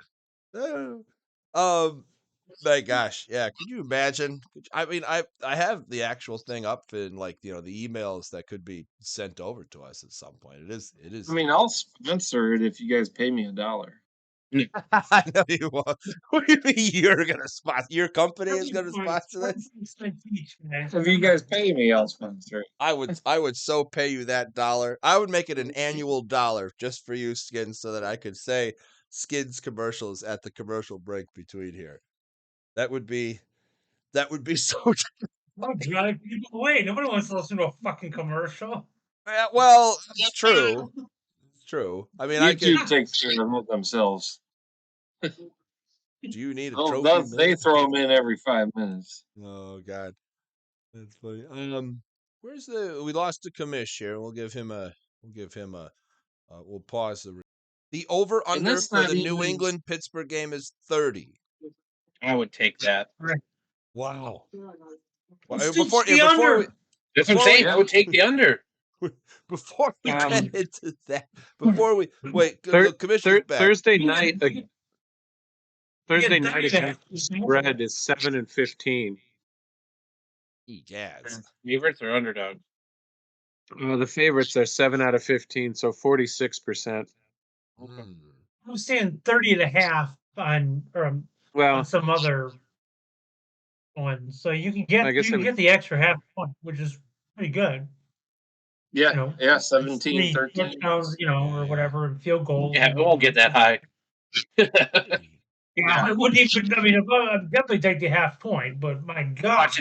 My gosh, yeah. Could you imagine? I mean, I have the actual thing up in like the emails that could be sent over to us at some point. It is. I mean, I'll sponsor it if you guys pay me $1. I know you won't. What do you mean you're gonna sponsor? Your company is gonna sponsor this? If you guys pay me, I'll sponsor it. I would so pay you that $1. I would make it an annual $1 just for you, Skinnnns, so that I could say Skinnnns commercials at the commercial break between here. That would be so. I'll drive people away. Nobody wants to listen to a fucking commercial. Well, it's true. It's true. I mean, YouTube takes care of them themselves. Do you need a trophy? They throw them in every 5 minutes. Oh God, that's funny. Where's we lost to Commish here. We'll give him a. We'll pause the over under for the New England Pittsburgh game is 30. I would take that. Wow. Before the That's what I'm saying. I would take the under. Before we get into that, before we wait, Thursday night. Thursday night against the spread is 7-15. Yes. Favorites or underdogs? The favorites are 7 out of 15, so 46%. I'm saying 30.5 on some other one, so you can get the extra half point, which is pretty good. Yeah, 17, 13 touchdowns, or whatever, and field goals. Yeah, it won't get that high. Yeah, I wouldn't even. I mean, I'd definitely take the half point, but my God, watch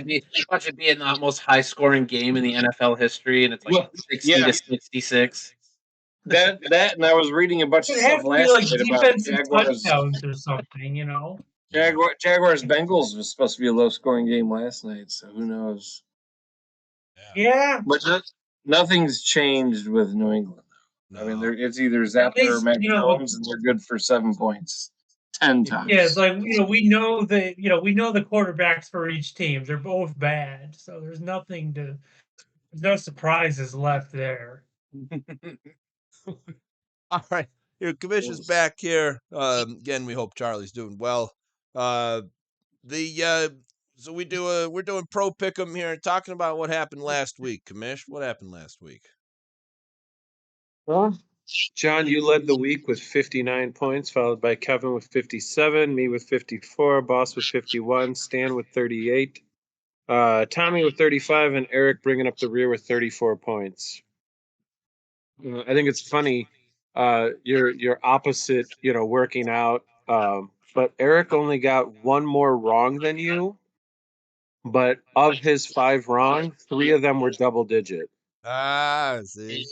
it be in the most high-scoring game in the NFL history, and it's like 60-66. That, and I was reading a bunch of stuff last night about Jaguars touchdowns or something, Jaguars Bengals was supposed to be a low-scoring game last night, so who knows? Yeah, but nothing's changed with New England. I mean, No. it's either Zappa or least, Mac you know, Jones, and they're good for 7 points, 10 times. yeah, it's like we know the quarterbacks for each team. They're both bad, so there's no surprises left there. All right. Here, Commish is back here. Again, we hope Charlie's doing well. So we're doing pro pick'em here, talking about what happened last week. Commish, what happened last week? Well, John, you led the week with 59 points, followed by Kevin with 57, me with 54, Boss with 51, Stan with 38, Tommy with 35, and Eric bringing up the rear with 34 points. I think it's funny. You're opposite, working out. But Eric only got one more wrong than you. But of his 5 wrong, 3 of them were double digit. See.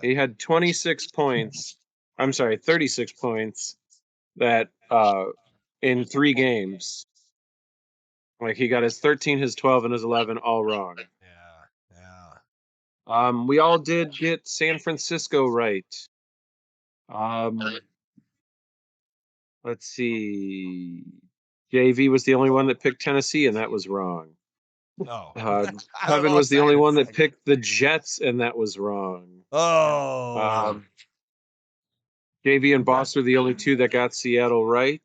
He had 26 points. I'm sorry, 36 points that in 3 games. Like he got his 13, his 12, and his 11 all wrong. Yeah. We all did get San Francisco right. Let's see. JV was the only one that picked Tennessee, and that was wrong. No. Kevin was the only one that picked the Jets, and that was wrong. Oh. JV and Boss are the only 2 that got Seattle right.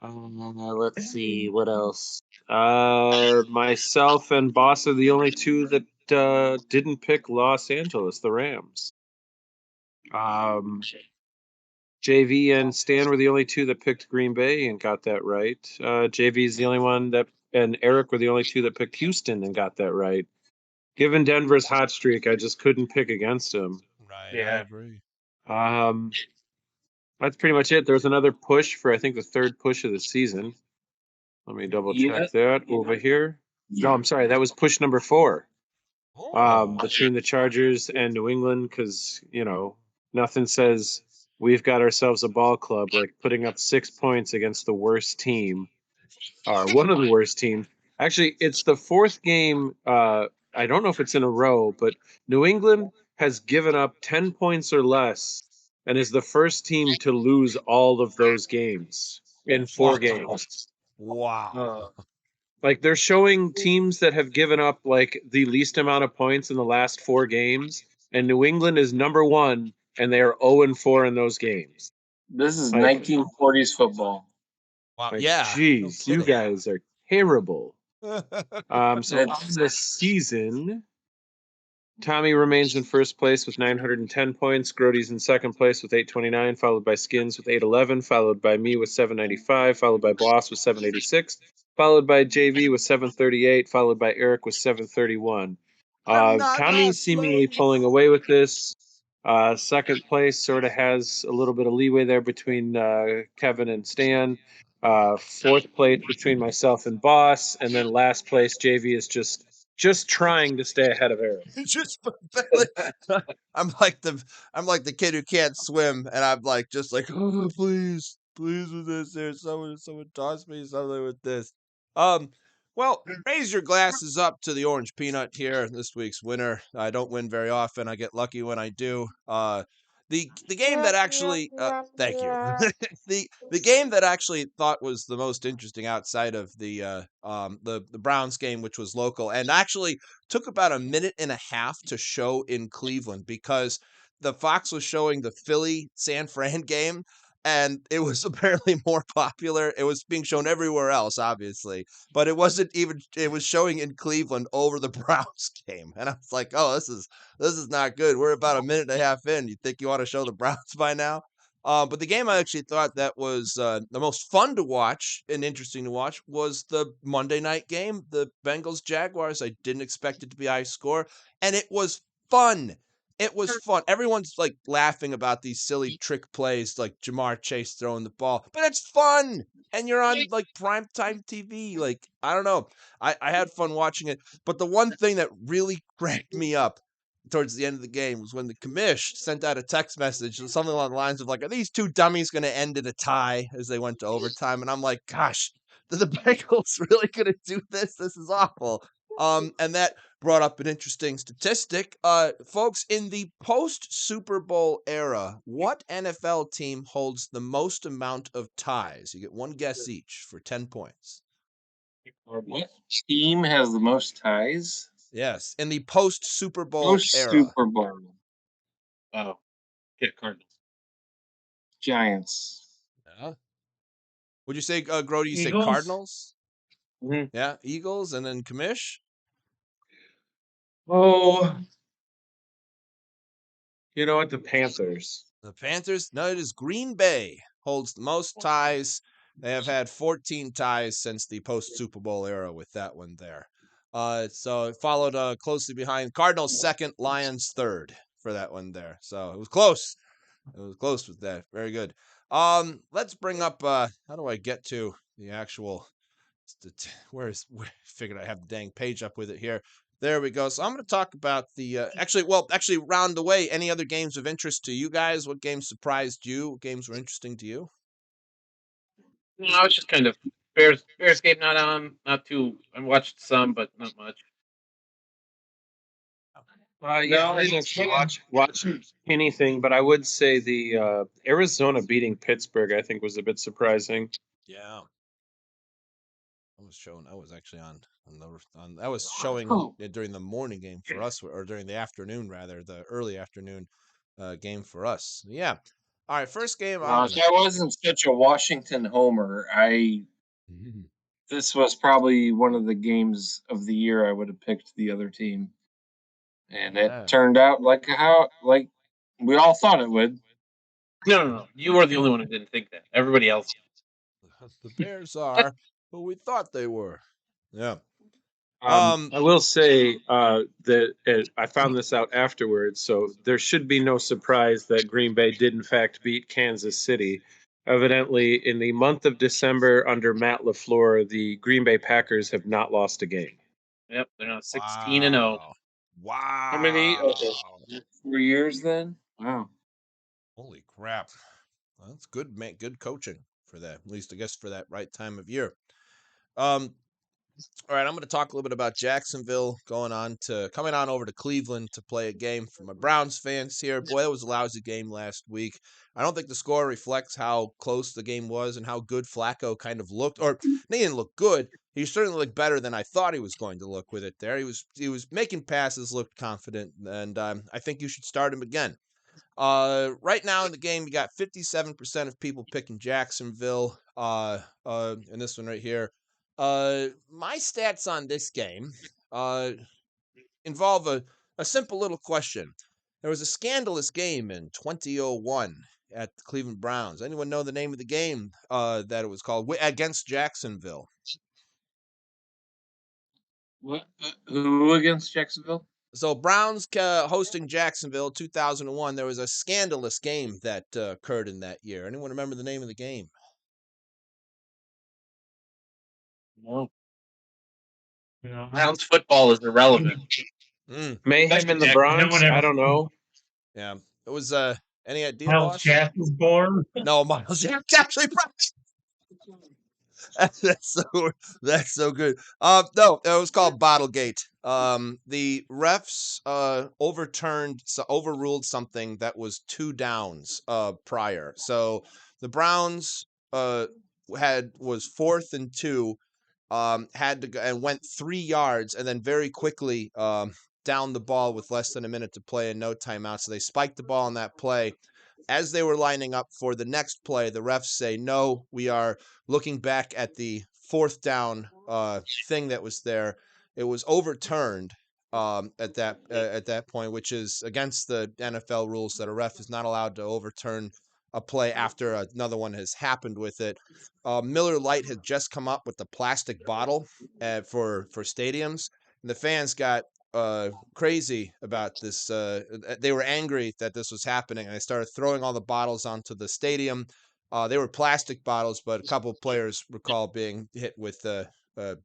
Let's see, what else? Myself and Boss are the only 2 that didn't pick Los Angeles, the Rams. JV and Stan were the only 2 that picked Green Bay and got that right. JV's the only one and Eric were the only 2 that picked Houston and got that right. Given Denver's hot streak, I just couldn't pick against him. Right, yeah. I agree. That's pretty much it. There was another push for, I think, the 3rd push of the season. Let me double check that over here. No, I'm sorry. That was push number 4. Between the Chargers and New England, because, nothing says we've got ourselves a ball club like putting up 6 points against the worst team, or one of the worst teams. Actually, it's the 4th game. I don't know if it's in a row, but New England has given up 10 points or less and is the first team to lose all of those games in 4 games. Wow. Like they're showing teams that have given up like the least amount of points in the last 4 games, and New England is number 1, and they are 0-4 in those games. This is 1940s football. Wow. Like, Yeah. jeez, you guys are terrible. So on this season, Tommy remains in first place with 910 points. Groady's in second place with 829, followed by Skinnnns with 811, followed by me with 795, followed by Boss with 786, followed by JV with 738, followed by Eric with 731. Tommy's seemingly pulling away with this. Second place sort of has a little bit of leeway there between Kevin and Stan. 4th place between myself and Boss, and then last place JV is just trying to stay ahead of Eric. Just I'm like the kid who can't swim, and I'm like just like, oh, please with this here. Someone toss me something with this. Well, raise your glasses up to the orange peanut here, this week's winner. I don't win very often. I get lucky when I do. The game that actually thank you. the game that actually thought was the most interesting outside of the Browns game, which was local, and actually took about a minute and a half to show in Cleveland because the Fox was showing the Philly San Fran game, and it was apparently more popular. It was being shown everywhere else, obviously, but it wasn't even. It was showing in Cleveland over the Browns game, and I was like, "Oh, this is not good." We're about a minute and a half in. You think you want to show the Browns by now? But the game I actually thought that was the most fun to watch and interesting to watch was the Monday night game, the Bengals Jaguars. I didn't expect it to be high score, and it was fun. It was fun. Everyone's like laughing about these silly trick plays like Jamar Chase throwing the ball, but it's fun. And you're on like primetime TV. Like, I don't know. I had fun watching it. But the one thing that really cracked me up towards the end of the game was when the commish sent out a text message, something along the lines of like, are these 2 dummies going to end in a tie as they went to overtime? And I'm like, gosh, are the Bengals really going to do this? This is awful. And that brought up an interesting statistic. Folks, in the post-Super Bowl era, what NFL team holds the most amount of ties? You get one guess each for 10 points. What team has the most ties? Yes, in the post-Super Bowl Post era. Super Bowl. Oh, yeah, Cardinals. Giants. Yeah. Would you say, Groady, you said Eagles? Cardinals? Mhm. Yeah, Eagles, and then Commish? Oh, you know what? The Panthers. The Panthers? No, it is Green Bay holds the most ties. They have had 14 ties since the post-Super Bowl era with that one there. So it followed closely behind Cardinals second, Lions third for that one there. So it was close. It was close with that. Very good. Let's bring up how do I get to the actual figured I have the dang page up with it here. There we go. So I'm going to talk about the actually round away any other games of interest to you guys. What games surprised you? What games were interesting to you? No, it's just kind of Bears game not on, not too. I watched some, but not much. Yeah, I didn't actually watch anything, but I would say the Arizona beating Pittsburgh, I think, was a bit surprising. Yeah. I was actually I was showing during the morning game for us, or during the afternoon rather, the early afternoon game for us. Yeah. All right, first game. If I wasn't such a Washington homer, this was probably one of the games of the year I would have picked the other team. And it turned out like we all thought it would. No. You were the only one who didn't think that. Everybody else. The Bears are who we thought they were. Yeah. I will say that I found this out afterwards, so there should be no surprise that Green Bay did in fact beat Kansas City. Evidently, in the month of December under Matt LaFleur, the Green Bay Packers have not lost a game. Yep, they're now 16-0. Wow. How many? Okay. 4 years then? Wow. Holy crap. Well, that's good, man. Good coaching for that. At least I guess for that right time of year. All right, I'm going to talk a little bit about Jacksonville coming on over to Cleveland to play a game for my Browns fans here. Boy, that was a lousy game last week. I don't think the score reflects how close the game was and how good Flacco kind of looked. Or he didn't look good. He certainly looked better than I thought he was going to look with it there. He was making passes, looked confident, and I think you should start him again. Right now in the game, you got 57% of people picking Jacksonville. In this one right here. My stats on this game involve a simple little question. There was a scandalous game in 2001 at the Cleveland Browns. Anyone know the name of the game that it was called against Jacksonville? What? Who against Jacksonville? So Browns hosting Jacksonville 2001. There was a scandalous game that occurred in that year. Anyone remember the name of the game? No. No. Browns football is irrelevant. Mayhem in the Bronx? I don't know. Yeah. It was any idea, Miles boss? Jack was born. No, Miles Jack's actually that's so good. No, it was called Bottlegate. The refs overruled something that was 2 downs prior. So the Browns was 4th and 2, had to go and went 3 yards and then very quickly down the ball with less than a minute to play and no timeout. So they spiked the ball on that play. As they were lining up for the next play, the refs say, no, we are looking back at the 4th down thing that was there. It was overturned at that point, which is against the NFL rules that a ref is not allowed to overturn a play after another one has happened with it. Miller Lite had just come up with the plastic bottle for stadiums, and the fans got crazy about this. They were angry that this was happening, and they started throwing all the bottles onto the stadium. They were plastic bottles, but a couple of players recall being hit with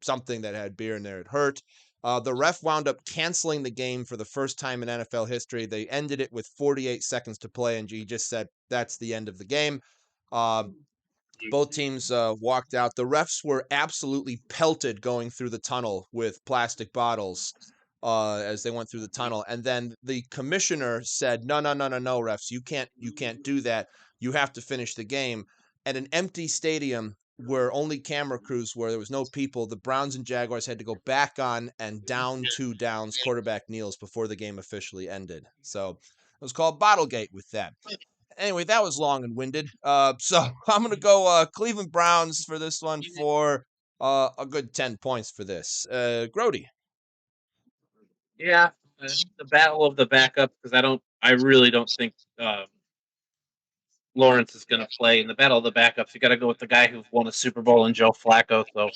something that had beer in there. It hurt. The ref wound up canceling the game for the first time in NFL history. They ended it with 48 seconds to play, and he just said, that's the end of the game. both teams walked out. The refs were absolutely pelted going through the tunnel with plastic bottles as they went through the tunnel. And then the commissioner said, no, refs, you can't do that. You have to finish the game. At an empty stadium where only camera crews were, there was no people, the Browns and Jaguars had to go back on and down 2 downs, quarterback kneels before the game officially ended. So it was called Bottlegate with that. Anyway, that was long and winded. So I'm going to go Cleveland Browns for this one for a good 10 points for this. Groady. Yeah, the battle of the backup, because I really don't think Lawrence is going to play in the battle of the backups. You got to go with the guy who won a Super Bowl in Joe Flacco. So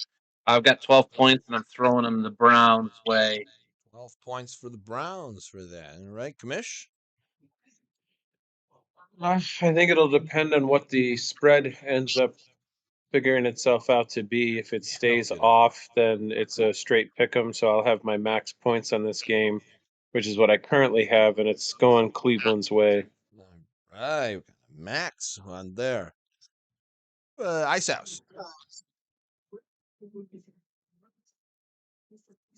I've got 12 points, and I'm throwing him the Browns' way. 12 points for the Browns for that. All right, Commish? I think it'll depend on what the spread ends up figuring itself out to be. If it stays do that. off, then it's a straight pick 'em. So I'll have my max points on this game, which is what I currently have, and it's going Cleveland's way. All right, Max on there. Icehouse.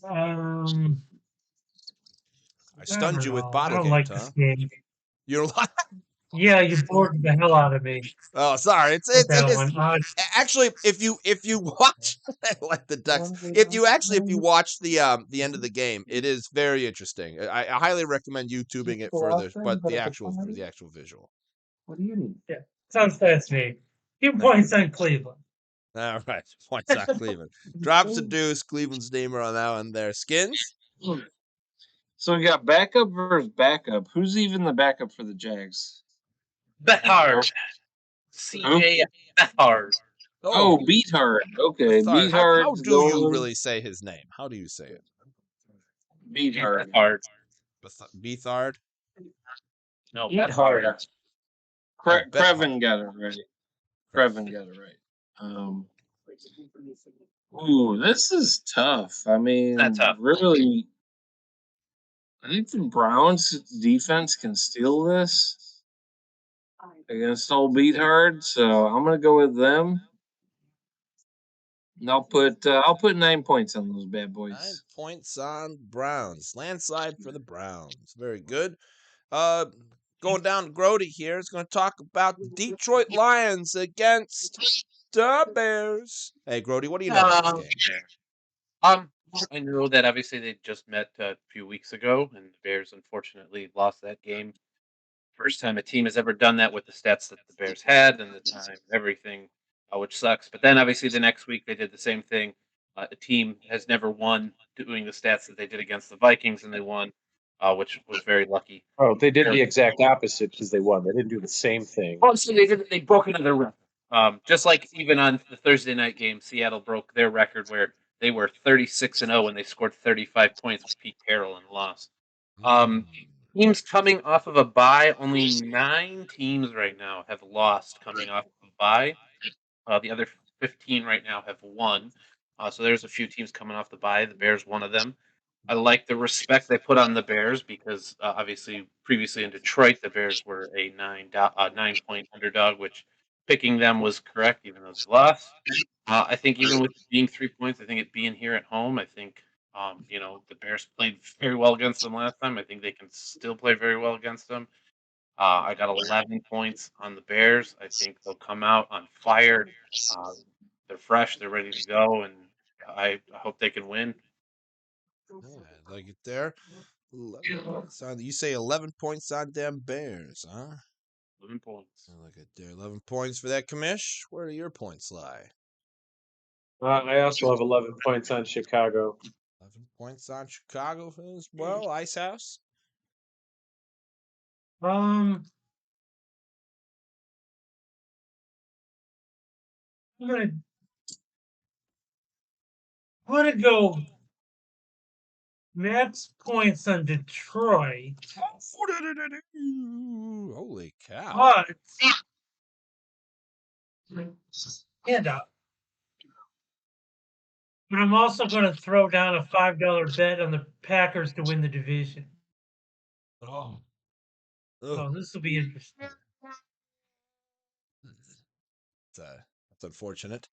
I stunned you with I don't like Bottlegate, this huh? game. You're lying. Yeah, you bored the hell out of me Oh, sorry. It's with that one. actually if you watch like the Ducks, if you watch the end of the game, it is very interesting. I highly recommend YouTubing it further, but the actual visual. Yeah, sounds fascinating. 2 points on Cleveland. All right, points on Cleveland. Drops a deuce. Cleveland's steamer on that one there. Skinns. So we got backup versus backup. Who's even the backup for the Jags? Bethard. CJ Bethard. Oh, Beathard. Okay, Beathard. How Beathard's do you going. really say his name? How do you say it? Beathard. Beathard. No, Beathard. Bethard. Krevin got it right. Krevin got it right. Ooh, this is tough. I mean, That's tough. really, I think the Browns defense can steal this against old Beathard, so I'm gonna go with them. And I'll put 9 points on those bad boys. 9 points on Browns. Landslide for the Browns. Very good. Going down to Groady here. It's going to talk about the Detroit Lions against the Bears. Hey, Groady, what do you know about this game? I know that obviously they just met a few weeks ago, and the Bears unfortunately lost that game. First time a team has ever done that with the stats that the Bears had and the time, everything, which sucks. But then obviously the next week they did the same thing. A team has never won doing the stats that they did against the Vikings, and they won, which was very lucky. Oh, they did the exact opposite because they won. They didn't do the same thing. Oh, so they broke another record. Just like even on the Thursday night game, Seattle broke their record where they were 36-0 and they scored 35 points with Pete Carroll and lost. Teams coming off of a bye, only 9 teams right now have lost coming off of a bye. The other 15 right now have won. So there's a few teams coming off the bye. The Bears, one of them. I like the respect they put on the Bears because obviously previously in Detroit, the Bears were a 9-point underdog, which picking them was correct, even though they lost. I think even with it being 3 points, I think it being here at home, I think the Bears played very well against them last time. I think they can still play very well against them. I got 11 points on the Bears. I think they'll come out on fire. They're fresh. They're ready to go, and I hope they can win. Yeah, I like it there. 11 points on, you say 11 points on them Bears, huh? 11 points. I like it there. 11 points for that, Commish. Where do your points lie? I also have 11 points on Chicago. 11 points on Chicago as well. Icehouse. I'm gonna go max points on Detroit. Holy cow! But but I'm also going to throw down a $5 bet on the Packers to win the division. Oh, So this will be interesting. It's a That's unfortunate.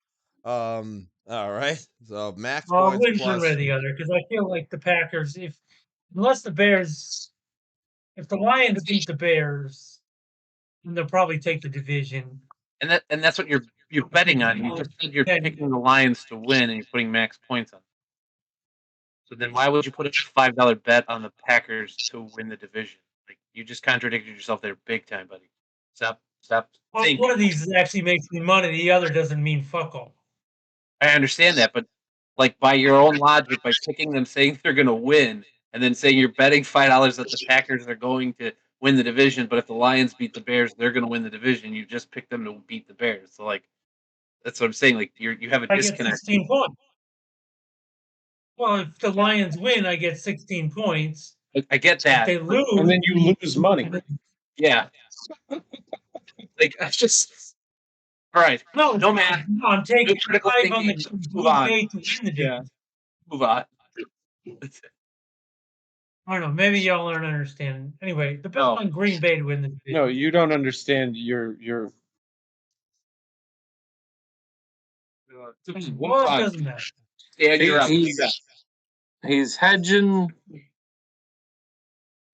All right. So max Well, points win one way plus. or the other because I feel like the Packers, unless the Bears, if the Lions beat the Bears, then they'll probably take the division. And that's what you're betting on. You just said you're picking the Lions to win, and you're putting max points on. So then, why would you put a $5 bet on the Packers to win the division? Like you just contradicted yourself there, big time, buddy. Stop. Well, Think. one of these actually makes me money. The other doesn't mean fuck all. I understand that, but like by your own logic, by picking them, saying they're going to win, and then saying you're betting $5 that the Packers are going to win the division, but if the Lions beat the Bears, they're going to win the division. You just picked them to beat the Bears. So like, that's what I'm saying. Like you have a I get disconnect. 16 points. Well, if the Lions win, I get 16 points. I get If that. they lose, And then you lose money. Yeah. Like I just. All right. No, No math. no, I'm taking No critical 5 on the thinking. Move Green on. Bay to win the division. Move on. I don't know. Maybe y'all aren't understanding. Anyway, the bet No. on Green Bay to win the division. No, you don't understand your Well, it doesn't matter. Yeah, you're up. He's hedging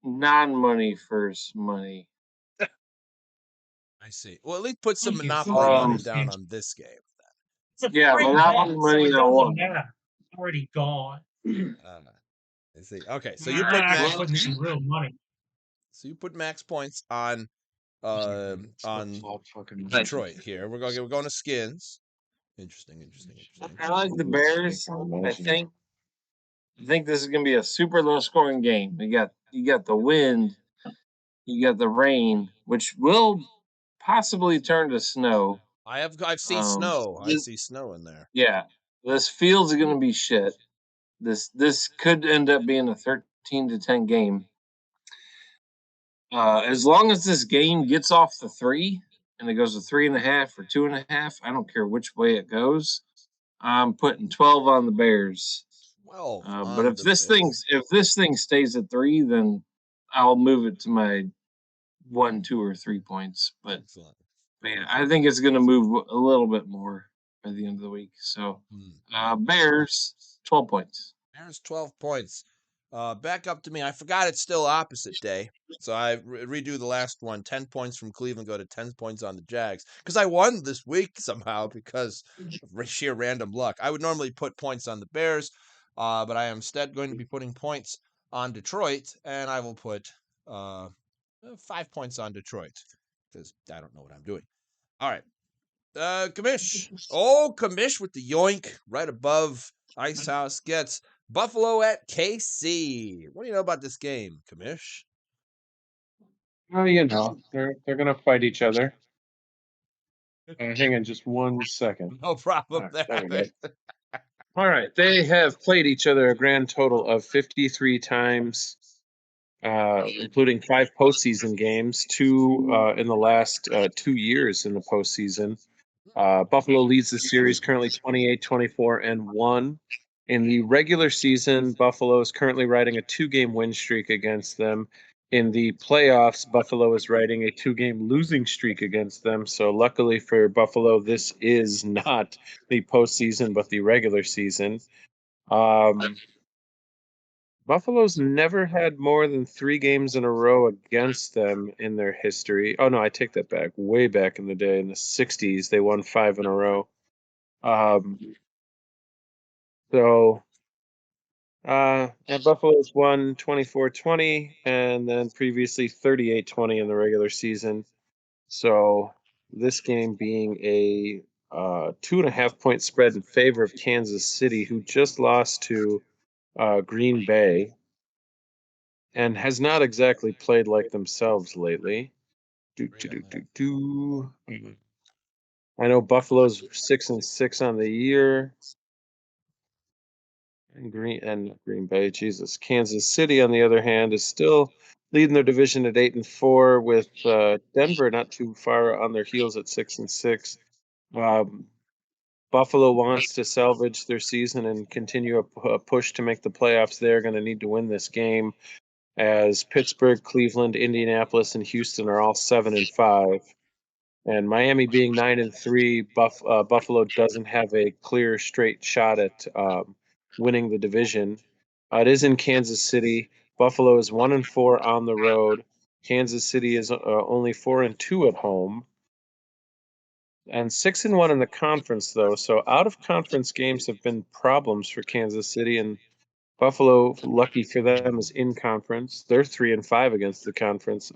non-money first money. I see. Well, at least put some Thank you. monopoly Um, money down on this game. It's a Yeah, free well, not bet, one so money it on doesn't one. matter. It's already gone. I see. Okay, so you I'm put not max. putting some real money. So you put max points on Detroit here. We're going to Skinnnns. Interesting. I like the Bears. I think this is going to be a super low scoring game. You got the wind, you got the rain, which will possibly turn to snow. I've seen snow. I see snow in there. Yeah, this field's going to be shit. This could end up being a 13-10 game. As long as this game gets off the 3 and it goes to 3.5 or 2.5, I don't care which way it goes. I'm putting 12 on the Bears. 12. But if this thing stays at 3, then I'll move it to my 1, 2, or 3 points. But yeah, I think it's going to move a little bit more by the end of the week. So Bears 12 points. Bears 12 points. Back up to me. I forgot it's still opposite day. So I redo the last one. 10 points from Cleveland go to 10 points on the Jags. Because I won this week somehow because of sheer random luck. I would normally put points on the Bears, but I am instead going to be putting points on Detroit, and I will put 5 points on Detroit because I don't know what I'm doing. All right. Commish. Oh, Commish with the yoink right above Icehouse gets Buffalo at KC. What do you know about this game, Commish? Oh, you know, they're gonna fight each other. Hang on just 1 second. No problem All right, there we there. go. All right, they have played each other a grand total of 53 times, including 5 postseason games, 2 in the last 2 years in the postseason. Buffalo leads the series currently 28-24-1. In the regular season, Buffalo is currently riding a 2-game win streak against them. In the playoffs, Buffalo is riding a 2-game losing streak against them. So luckily for Buffalo, this is not the postseason, but the regular season. Buffalo's never had more than 3 games in a row against them in their history. Oh, no, I take that back. Way back in the day, in the 60s, they won 5 in a row. And Buffalo's won 24-20 and then previously 38-20 in the regular season. So this game being a 2.5 point spread in favor of Kansas City, who just lost to Green Bay and has not exactly played like themselves lately. I know Buffalo's 6-6 on the year. And Green Bay, Jesus. Kansas City, on the other hand, is still leading their division at 8-4, with Denver not too far on their heels at 6-6. Buffalo wants to salvage their season and continue a push to make the playoffs. They're going to need to win this game, as Pittsburgh, Cleveland, Indianapolis, and Houston are all 7-5. And Miami being 9-3, Buffalo doesn't have a clear straight shot at winning the division. It is in Kansas City. Buffalo is 1-4 on the road. Kansas City is only 4-2 at home. And 6-1 in the conference, though. So out of conference games have been problems for Kansas City, and Buffalo, lucky for them, is in conference. They're 3-5 against the conference.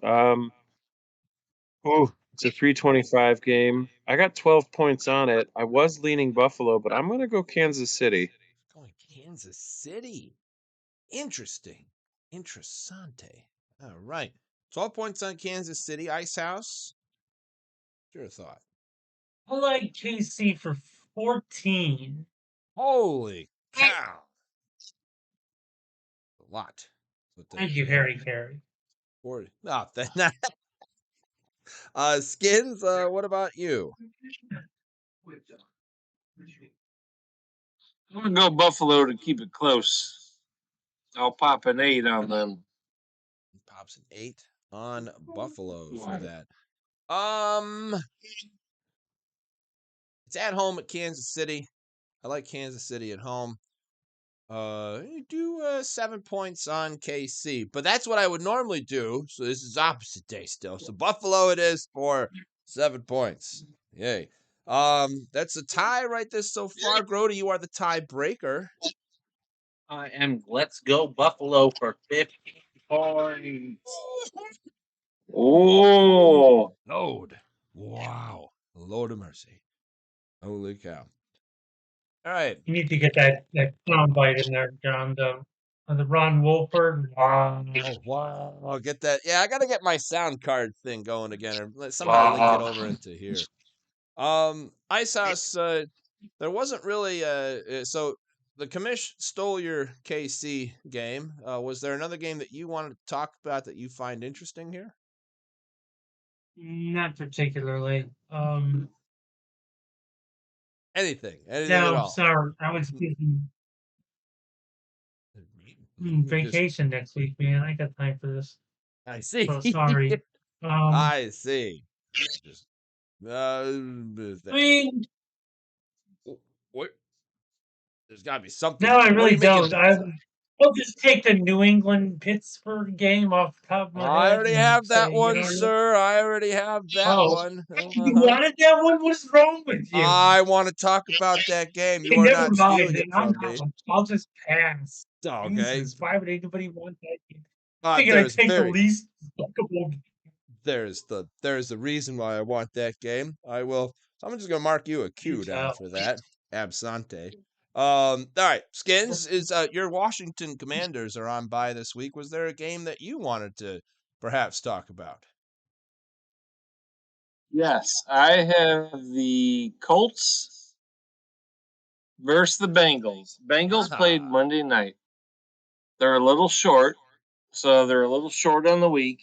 It's a 325 game. I got 12 points on it. I was leaning Buffalo, but I'm going to go Kansas City. Going Kansas City. Interesting. Interessante. All right. 12 points on Kansas City. Icehouse. What's your thought? I like KC for 14. Holy cow. A lot. Thank you, Harry Carey. 40. No, Skinns, what about you? I'm gonna go Buffalo to keep it close. I'll pop an 8 on them. Pops an 8 on Buffalo for that. It's at home at Kansas City. I like Kansas City at home. You do 7 points on KC, but that's what I would normally do. So this is opposite day still. So Buffalo it is for 7 points. Yay. That's a tie right there so far. Groady, you are the tiebreaker. I am. Let's go Buffalo for 50 points. Oh, Load. Wow. Lord of mercy. Holy cow. All right. You need to get that soundbite in there, John. The Ron Wolford. Wow. Oh, wow. I'll get that. Yeah, I got to get my sound card thing going again or somehow link it over into here. Icehouse, there wasn't really so the Commish stole your KC game. Was there another game that you wanted to talk about that you find interesting here? Not particularly. Anything at No, all. sorry. I was thinking vacation next week, man. I got time for this. I see. So sorry. I see. Just, I mean, what? There's got to be something. no, I really What are you don't. making? I'll just take the New England Pittsburgh game off the top of my I head. already and have that say, one, sir. I already have that Oh, one. you wanted that one? What's wrong with you? I want to talk about that game. You Okay, are never not mind. stealing Then it I'm from me. out. I'll just pass. Okay. Jesus, why would anybody want that game? They're gonna There's take the least fuckable game. there's the reason why I want that game. I will. So I'm just gonna mark you a Q down tell. for that. Absante. All right, Skinns is your Washington Commanders are on bye this week. Was there a game that you wanted to perhaps talk about? yes. I have the Colts versus the Bengals. Bengals played Monday night. They're a little short, so they're a little short on the week.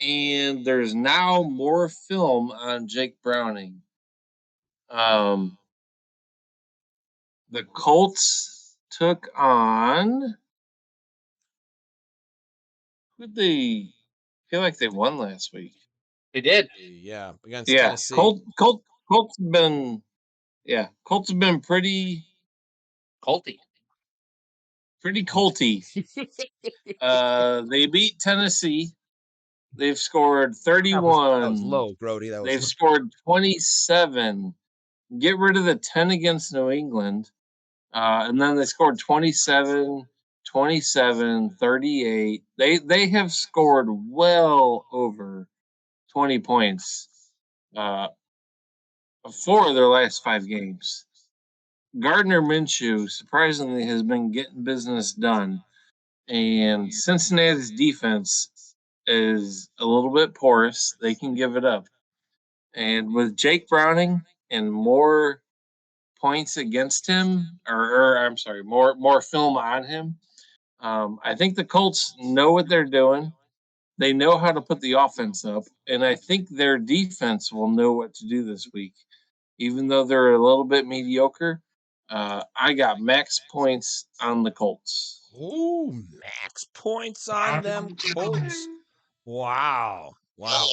And there's now more film on Jake Browning. The Colts took on. Who'd they? I feel like they won last week. They did. Yeah, against Yeah, Tennessee. Colts have been. Yeah, Colts have been pretty Colty. colty. They beat Tennessee. They've scored 31. That was low, Groady. That was They've scored 27. Get rid of the 10 against New England. And then they scored 27, 27, 38. They have scored well over 20 points 4 of their last 5 games. Gardner Minshew surprisingly has been getting business done. And Cincinnati's defense is a little bit porous. They can give it up. And with Jake Browning and more points against him, or I'm sorry, more film on him, I think the Colts know what they're doing. They know how to put the offense up, and I think their defense will know what to do this week. Even though they're a little bit mediocre, I got max points on the Colts. Ooh, max points on them Colts. Wow. Wow.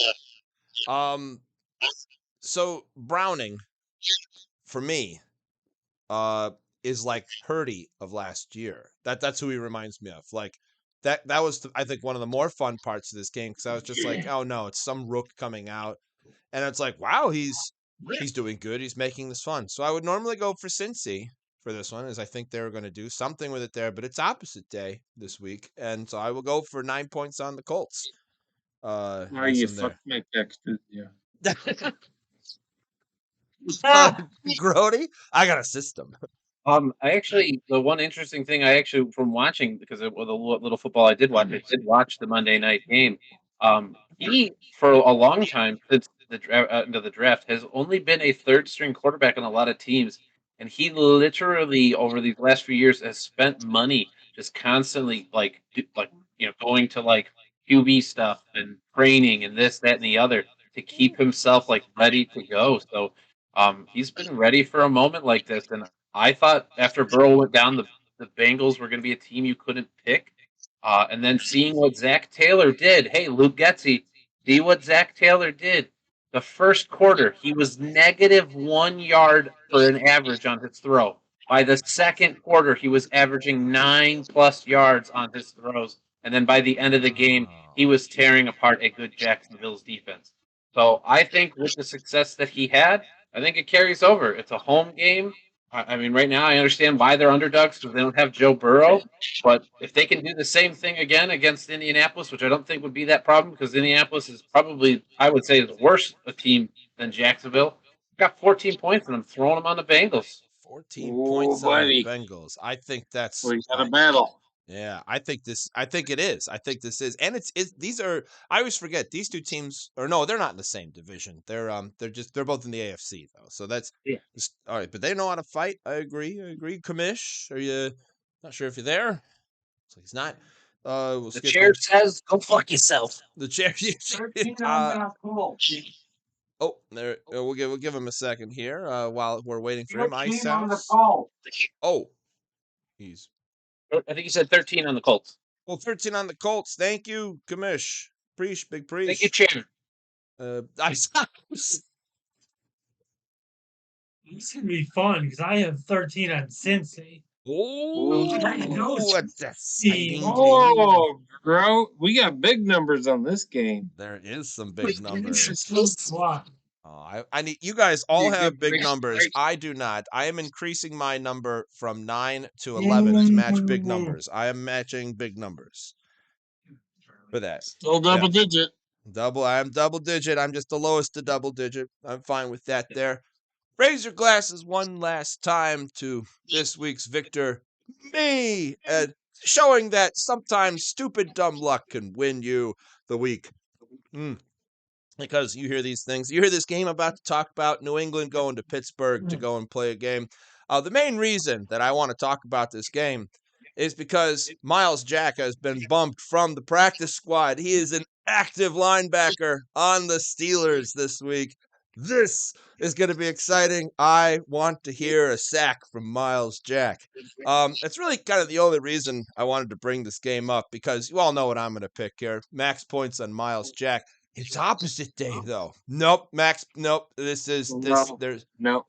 So Browning, for me, uh, is like Purdy of last year. That's who he reminds me of. Like that was I think one of the more fun parts of this game because I was just like, oh no, it's some rook coming out, and it's like, wow, he's doing good. He's making this fun. So I would normally go for Cincy for this one, as I think they're going to do something with it there, but it's opposite day this week, and so I will go for 9 points on the Colts. Why Nice you in fuck there. my text? Yeah. Groady, I got a system. I actually, the one interesting thing I actually, from watching, because of the little football I did watch the Monday night game. He, for a long time, since into the draft, has only been a third string quarterback on a lot of teams. And he literally, over these last few years, has spent money just constantly, going to like QB stuff and training and this, that, and the other to keep himself like ready to go. So, he's been ready for a moment like this, and I thought after Burrow went down, the Bengals were going to be a team you couldn't pick. And then seeing what Zach Taylor did, hey, Luke Getzey, see what Zach Taylor did. The first quarter, he was negative 1 yard for an average on his throw. By the second quarter, he was averaging 9+ yards on his throws. And then by the end of the game, he was tearing apart a good Jacksonville's defense. So I think with the success that he had, I think it carries over. It's a home game. I mean, right now I understand why they're underdogs because they don't have Joe Burrow. But if they can do the same thing again against Indianapolis, which I don't think would be that problem because Indianapolis is probably, I would say, is worse a team than Jacksonville. Got 14 points and I'm throwing them on the Bengals. 14 Oh, points on the buddy. Bengals. I think that's We got a battle. yeah, I think it is. I think this is. And these are I always forget these two teams or no, they're not in the same division. They're both in the AFC though. So that's Yeah. all right, but they know how to fight. I agree. Commish, are you not sure if you're there? Looks like he's not. We'll The skip chair him. says, "Go fuck yourself." The chair. 13 on the Colts. Oh, there. We'll give him a second here while we're waiting for him. 13 on the Icehouse. Colts. Oh, he's I think you said 13 on the Colts. well 13 on the Colts. Thank you, Commish. Preach, big Thank you, preach. chair. Icehouse. This is going to be fun because I have 13 on Cincy. Oh, that's exciting. Oh, bro. We got big numbers on this game. There is some big numbers. Wow. Oh, I need you guys all You have get big big numbers. strikes. I do not. I am increasing my number from 9 to 11 to match big numbers. I am matching big numbers for that. Still double digit. I'm double digit. I'm just the lowest to double digit. I'm fine with that there. Raise your glasses one last time to this week's victor, me, and showing that sometimes stupid dumb luck can win you the week. Because you hear these things. You hear this game about to talk about New England going to Pittsburgh to go and play a game. The main reason that I want to talk about this game is because Miles Jack has been bumped from the practice squad. He is an active linebacker on the Steelers this week. This is going to be exciting. I want to hear a sack from Miles Jack. It's really kind of the only reason I wanted to bring this game up because you all know what I'm going to pick here. Max points on Miles Jack. It's opposite day though. Nope, Max. Nope. There's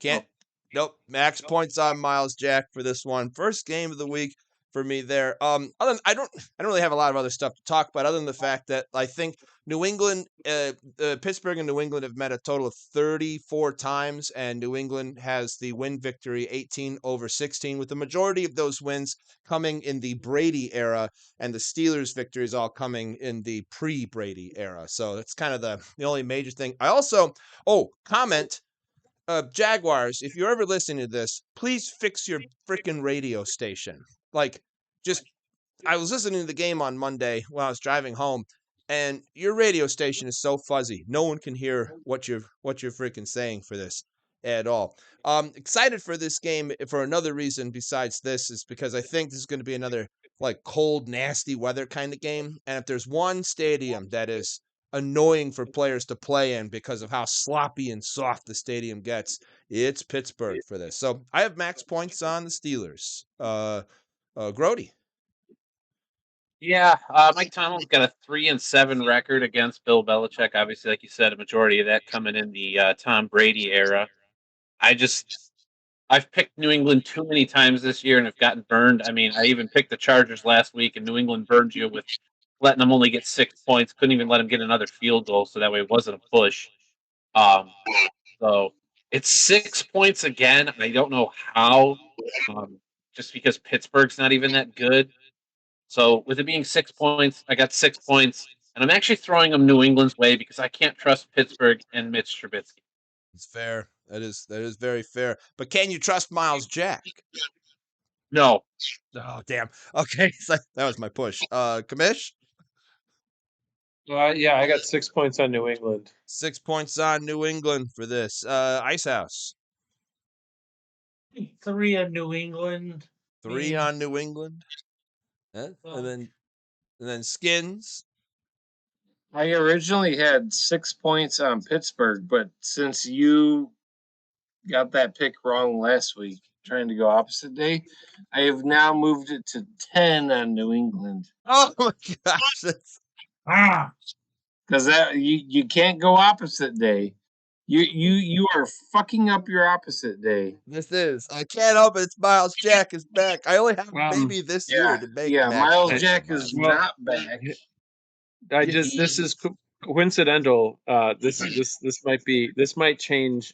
can't. Nope. Max points on Miles Jack for this one. First game of the week for me there. I don't really have a lot of other stuff to talk about other than the fact that I think New England, Pittsburgh and New England have met a total of 34 times, and New England has the win victory 18-16, with the majority of those wins coming in the Brady era, and the Steelers' victories all coming in the pre-Brady era. So that's kind of the only major thing. I also, comment. Jaguars, if you're ever listening to this, please fix your freaking radio station. Like, just, I was listening to the game on Monday when I was driving home, and your radio station is so fuzzy. No one can hear what you're freaking saying for this at all. Excited for this game for another reason besides this is because I think this is going to be another like cold, nasty weather kind of game. And if there's one stadium that is annoying for players to play in because of how sloppy and soft the stadium gets, it's Pittsburgh for this. So I have max points on the Steelers. Groady. Yeah, Mike Tomlin's got a 3-7 record against Bill Belichick. Obviously, like you said, a majority of that coming in the Tom Brady era. I've picked New England too many times this year and have gotten burned. I mean, I even picked the Chargers last week, and New England burned you with letting them only get 6 points. Couldn't even let them get another field goal, so that way it wasn't a push. Um, so it's 6 points again. I don't know how, just because Pittsburgh's not even that good. So with it being 6 points, I got 6 points, and I'm actually throwing them New England's way because I can't trust Pittsburgh and Mitch Trubisky. It's fair. That is very fair. But can you trust Miles Jack? No. Oh, damn. Okay, so that was my push. Commish? Yeah, I got 6 points on New England. 6 points on New England for this. Icehouse? 3 on New England. 3 Yeah. on New England. And then Skinnnns? I originally had 6 points on Pittsburgh, but since you got that pick wrong last week, trying to go opposite day, I have now moved it to 10 on New England. Oh my gosh. Because that you can't go opposite day. You are fucking up your opposite day. This is. I can't help it. It's Miles Jack is back. I only have maybe this year Yeah, to make yeah. next Miles year. Jack is not back. This is coincidental. This might change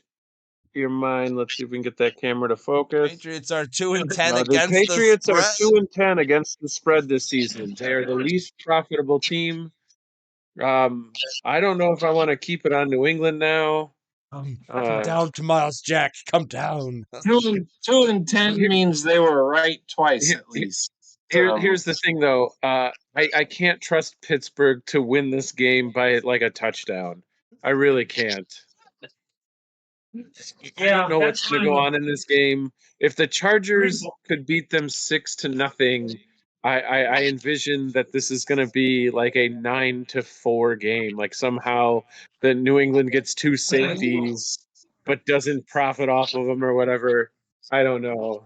your mind. Let's see if we can get that camera to focus. Patriots are 2-10 The against Patriots the are spread. 2-10 against the spread this season. They are the least profitable team. I don't know if I want to keep it on New England now. Come down to Miles Jack. Come down. 2-10 means they were right twice Here- at least. Here's the thing, though. I can't trust Pittsburgh to win this game by like a touchdown. I really can't. I don't know what's going to go on in this game. If the Chargers could beat them 6-0, I envision that this is going to be like a 9-4 game. Like somehow the New England gets 2 safeties, but doesn't profit off of them or whatever. I don't know.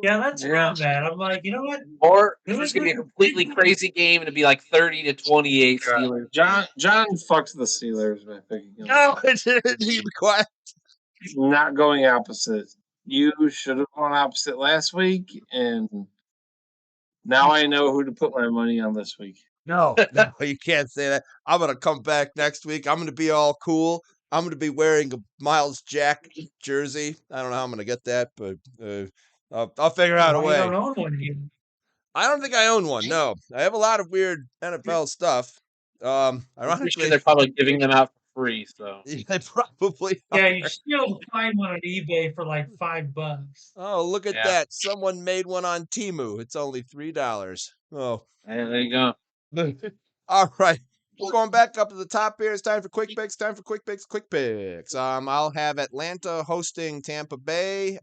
Yeah, that's where I'm at. I'm like, you know what? Or it's just gonna be a completely crazy game and it'd be like 30-28 Steelers. John fucked the Steelers by picking them. No, it didn't. Be quiet. Not going opposite. You should have gone opposite last week, and now I know who to put my money on this week. No, you can't say that. I'm going to come back next week. I'm going to be all cool. I'm going to be wearing a Miles Jack jersey. I don't know how I'm going to get that, but I'll figure out a way. I don't own one yet. I don't think I own one. No, I have a lot of weird NFL stuff. I'm pretty Ironically, sure they're probably giving them out for free. So they probably are. Yeah, you still find one on eBay for like $5. Oh, look at Yeah. that! Someone made one on Temu. It's only $3. Oh, there you go. all right. We're going back up to the top here. It's time for quick picks. Quick picks. I'll have Atlanta hosting Tampa Bay.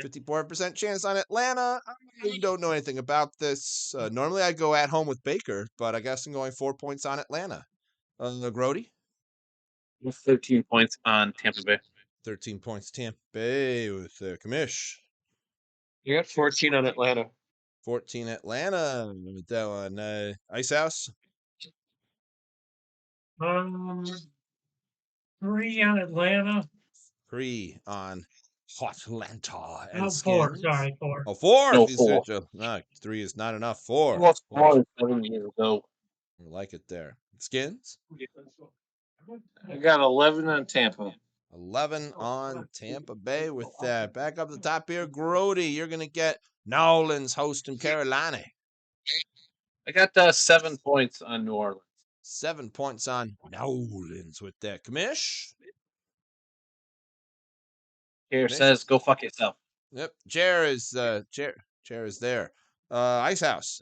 54% chance on Atlanta. I don't know anything about this. Normally I go at home with Baker, but I guess I'm going 4 points on Atlanta. Groady? 13 points on Tampa Bay. 13 points Tampa Bay with Commish. You got 14 on Atlanta. 14 Atlanta. With that one. Icehouse? 3 on Atlanta. 3 on Atlanta. And 4. Skinnnns? Sorry, 4. Oh, 4. No, If you 4. said no, 3 is not enough. 4. Lost 7 years ago. I like it there. Skinnnns? I got 11 on Tampa. 11 on Tampa Bay with that. Back up the top here, Groady. You're going to get Nolans hosting Carolina. I got 7 points on New Orleans. 7 points on Nolans with that. Commish? Here says, go fuck yourself. Yep. Chair is there. Icehouse.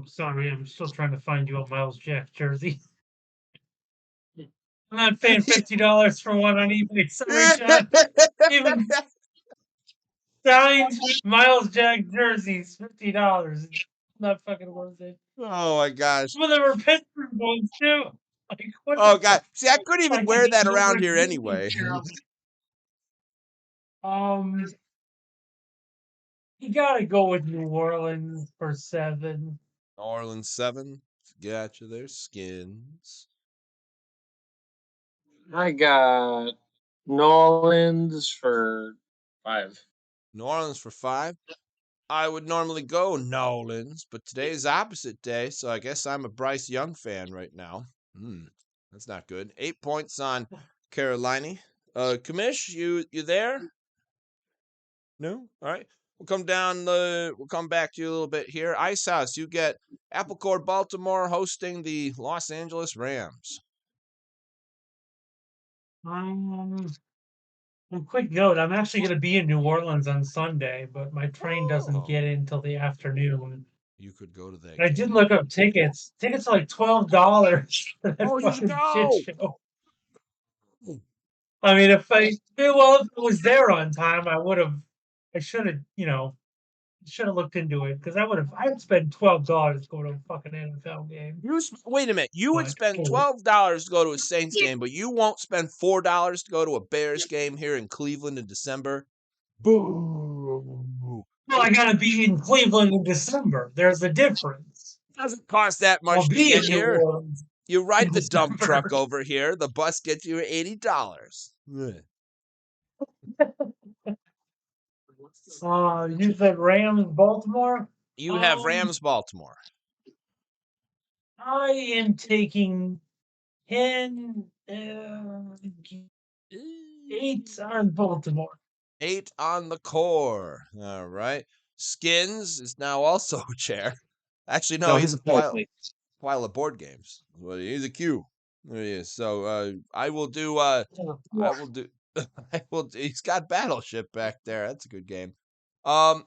Sorry, I'm still trying to find you a Miles Jack jersey. I'm not paying $50 for one on eBay. Sorry, John. Even signed Miles Jack jerseys, $50. Not fucking worth it. Oh my gosh. Some of them are Pittsburgh ones too. Like, what Oh the god. fuck? See, I couldn't even Like, wear that those around are here really anyway. terrible. You gotta go with New Orleans for 7. New Orleans 7. Gotcha there, Skinns. I got New Orleans for 5. New Orleans for 5. I would normally go Nolans, but today's opposite day, so I guess I'm a Bryce Young fan right now. That's not good. 8 points on Carolina. Commish, you there? No? All right. We'll come down we'll come back to you a little bit here. Icehouse, you get Apple Core Baltimore hosting the Los Angeles Rams. A quick note, I'm actually going to be in New Orleans on Sunday, but my train doesn't Oh. get in until the afternoon. You could go to that I game. did look up tickets. Tickets are like $12 for that Oh, you should fucking shit go! show. I mean, if I was there on time, I should have looked into it because I'd spend $12 to go to a fucking NFL game. Wait a minute. You would But, spend oh. $12 to go to a Saints game, but you won't spend $4 to go to a Bears game here in Cleveland in December? Boo! Well, I gotta be in Cleveland in December. There's a difference. Doesn't cost that I'll much to be in get New here. Orleans You in ride the dump December. truck over here. The bus gets you $80. You said Rams, Baltimore? You have Rams, Baltimore. I am taking 10, 8 on Baltimore. 8 on the core. All right. Skinns is now also a chair. Actually, no, he's a pile of board games. Well, he's a Q. There he is. So I will do he's got Battleship back there. That's a good game. I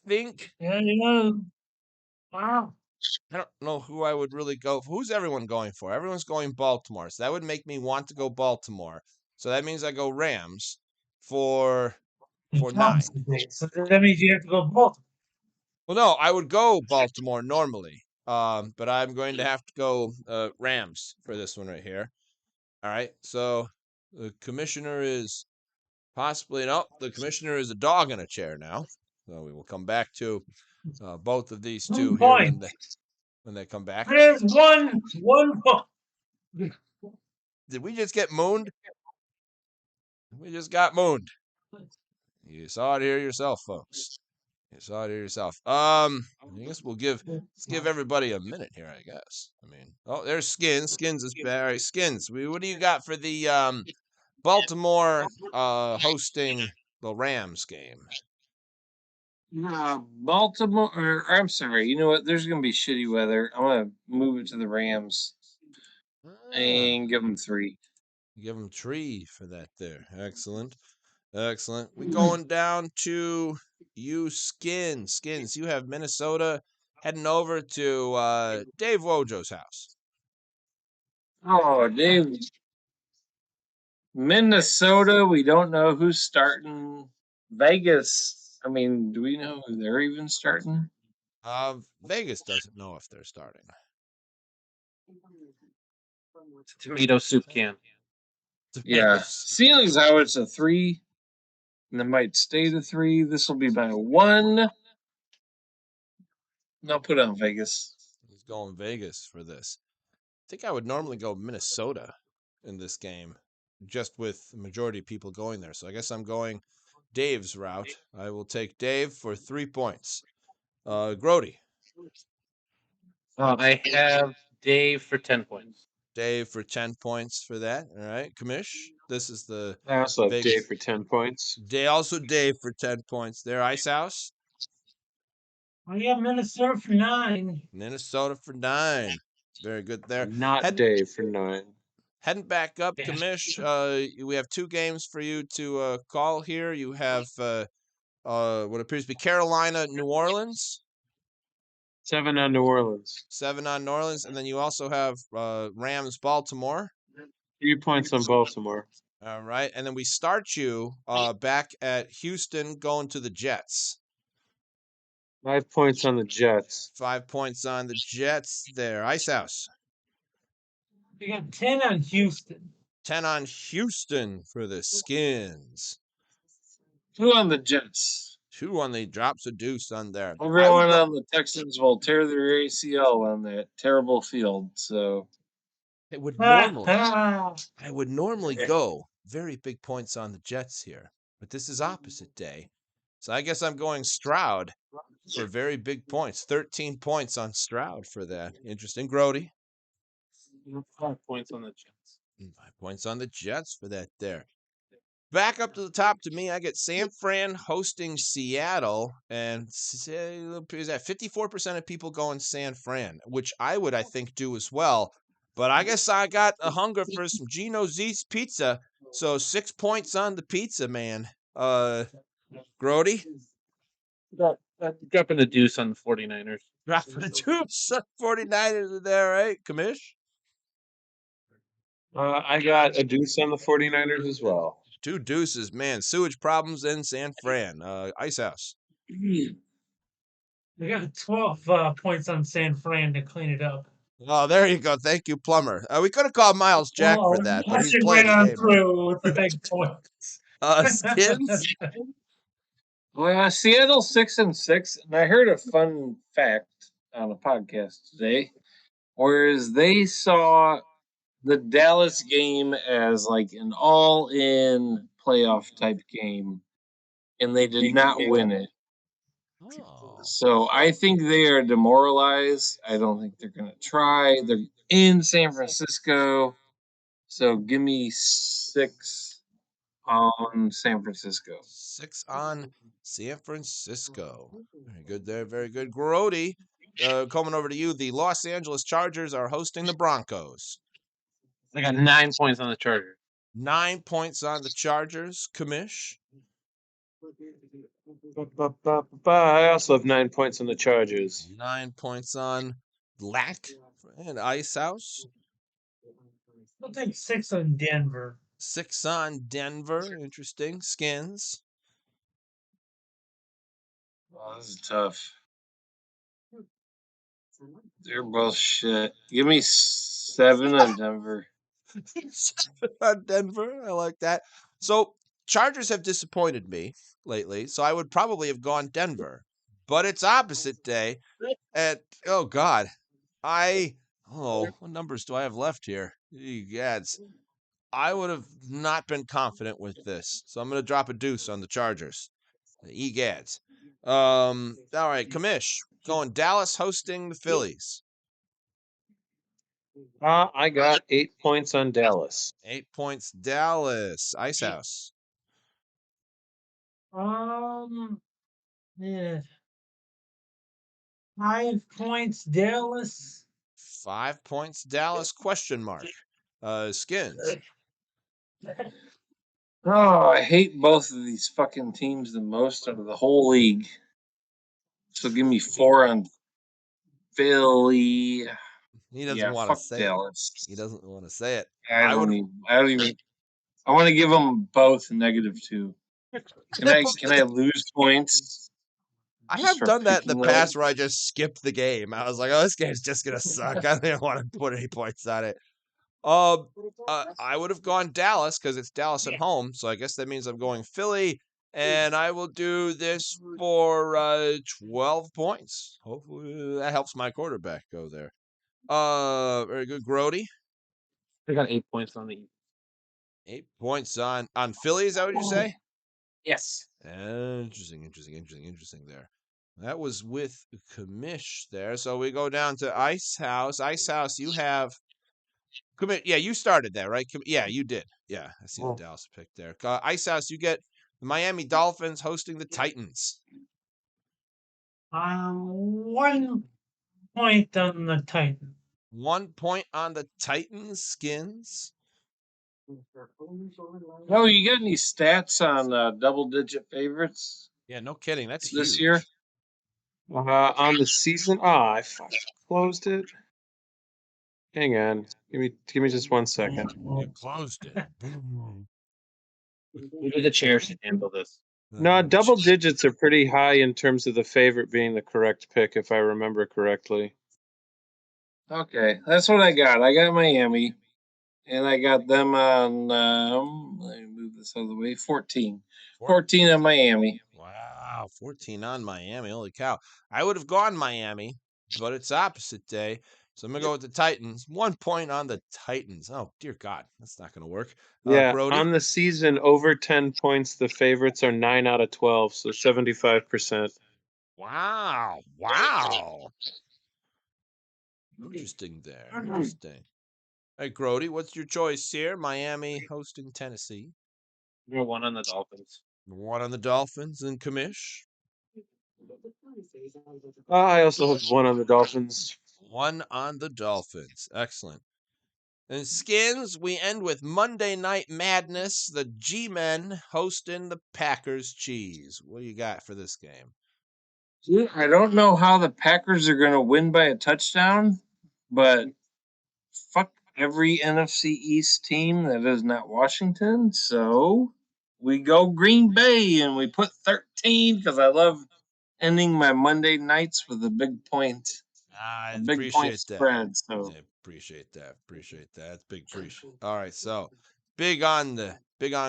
think Yeah, wow. I don't know who I would really go for. Who's everyone going for? Everyone's going Baltimore. So that would make me want to go Baltimore. So that means I go Rams for 9. So that means you have to go Baltimore. Well, no, I would go Baltimore normally. But I'm going to have to go Rams for this one right here. All right. So the commissioner is the commissioner is a dog in a chair now. So we will come back to both of these two here when they come back. There's one point. Did we just get mooned? We just got mooned. You saw it here yourself, folks. You saw it here yourself. I guess let's give everybody a minute here, I guess. I mean, oh, there's Skinns. Skinns is back. All right, Skinns. What do you got for the Baltimore hosting the Rams game? Baltimore, or I'm sorry, you know what? There's going to be shitty weather. I'm going to move it to the Rams and give them 3. Give them 3 for that there. Excellent. Excellent. We going down to you, Skinns. You have Minnesota heading over to Dave Wojo's house. Oh, Dave. Minnesota, we don't know who's starting. Vegas, I mean, do we know who they're even starting? Vegas doesn't know if they're starting. It's a tomato soup can. Yeah. Seeing as how it's a 3, and it might stay to 3, this will be by 1. I'll put on Vegas. He's going Vegas for this. I think I would normally go Minnesota in this game, just with the majority of people going there. So I guess I'm going Dave's route. I will take Dave for 3 points. Groady. I have Dave for 10 points. Dave for 10 points for that. All right. Commish. This is the I also have Vegas. Dave for 10 points. Dave for 10 points there. Icehouse. I got Minnesota for 9. Minnesota for 9. Very good there. Not Dave for 9. Heading back up, Commish, we have 2 games for you to call here. You have what appears to be Carolina, New Orleans. 7 on New Orleans. 7 on New Orleans. And then you also have Rams, Baltimore. 3 points on Baltimore. All right. And then we start you back at Houston going to the Jets. 5 points on the Jets. 5 points on the Jets there. Icehouse. We got 10 on Houston. 10 on Houston for the Skinns. 2 on the Jets. 2 on the drops a deuce on there. Everyone on the Texans will tear their ACL on that terrible field. So It would Ah, I would normally go very big points on the Jets here, but this is opposite day. So I guess I'm going Stroud for very big points. 13 points on Stroud for that. Interesting. Groady. 5 points on the Jets. 5 points on the Jets for that there. Back up to the top to me, I get San Fran hosting Seattle, and is that 54% of people going San Fran, which I would, I think, do as well. But I guess I got a hunger for some Gino Z's pizza, so 6 points on the pizza, man. Groady? Dropping a deuce on the 49ers. Dropping a deuce. 49ers are there, right? Commish? I got a deuce on the 49ers as well. 2 deuces, man. Sewage problems in San Fran. Icehouse. We got 12 points on San Fran to clean it up. Oh, there you go. Thank you, Plumber. We could have called Miles Jack for that, but he's Pushing playing right the on game. through with the big points. Skinns? Well, Seattle 6-6, and I heard a fun fact on a podcast today, whereas they saw the Dallas game as like an all-in playoff type game, and they did not win it. Oh. So I think they are demoralized. I don't think they're going to try. They're in San Francisco, so give me 6 on San Francisco. 6 on San Francisco. Very good there. Very good. Groady, coming over to you. The Los Angeles Chargers are hosting the Broncos. I got 9 points on the Chargers. 9 points on the Chargers. Commish. I also have 9 points on the Chargers. 9 points on Lack and Icehouse. I'll take 6 on Denver. 6 on Denver. Interesting. Skinns. Oh, this is tough. They're both shit. Give me 7 on Denver. 7 on Denver. I like that. So Chargers have disappointed me lately, so I would probably have gone Denver. But it's opposite day at God. What numbers do I have left here? Egads. I would have not been confident with this. So I'm gonna drop a deuce on the Chargers. Egads. All right, Commish. Going Dallas hosting the Phillies. I got 8 points on Dallas. 8 points Dallas. Icehouse. Yeah. 5 points Dallas. 5 points Dallas, question mark. Skinns. Oh, I hate both of these fucking teams the most out of the whole league. So give me 4 on Philly. He doesn't want to say Dallas. it. He doesn't want to say it. I don't even. I want to give them both -2. Can I lose points? I have done that in the past where I just skipped the game. I was like, oh, this game's just gonna suck. I didn't want to put any points on it. I would have gone Dallas because it's Dallas at home, so I guess that means I'm going Philly, and I will do this for 12 points. Hopefully that helps my quarterback go there. Very good, Groady. I got 8 points on the Eagles. 8 points on Philly. Is that what you say? Yes. Interesting there. That was with Commish there. So we go down to Icehouse. Icehouse, you have Commish. Yeah, you started that, right? Yeah, you did. Yeah, I see the Dallas pick there. Icehouse, you get the Miami Dolphins hosting the Titans. 1 point on the Titans. 1 point on the Titans. Skinns. Oh, you got any stats on double-digit favorites? Yeah, no kidding. That's this huge. year. On the season, I closed it. Hang on, give me just 1 second. You closed it. Maybe the chairs should handle this. No, double digits are pretty high in terms of the favorite being the correct pick, if I remember correctly. Okay, that's what I got. I got Miami, and I got them on. Let me move this out of the way. 14 on Miami. Wow. Wow, 14 on Miami. Holy cow. I would have gone Miami, but it's opposite day. So I'm going to go with the Titans. 1 point on the Titans. Oh, dear God. That's not going to work. Yeah, Groady? on the season, over 10 points, the favorites are 9 out of 12, so 75%. Wow. Wow. Interesting there. Interesting. Hey, Groady, what's your choice here? Miami hosting Tennessee. Number 1 on the Dolphins. 1 on the Dolphins and Commish. I also have 1 on the Dolphins. 1 on the Dolphins. Excellent. And Skins, we end with Monday Night Madness, the G-Men hosting the Packers Cheese. What do you got for this game? I don't know how the Packers are going to win by a touchdown, but fuck every NFC East team that is not Washington. So we go Green Bay and we put 13 because I love ending my Monday nights with a big point. I A big point appreciate that. spread. So I appreciate that. Appreciate that. That's big appreciate. All right, so big on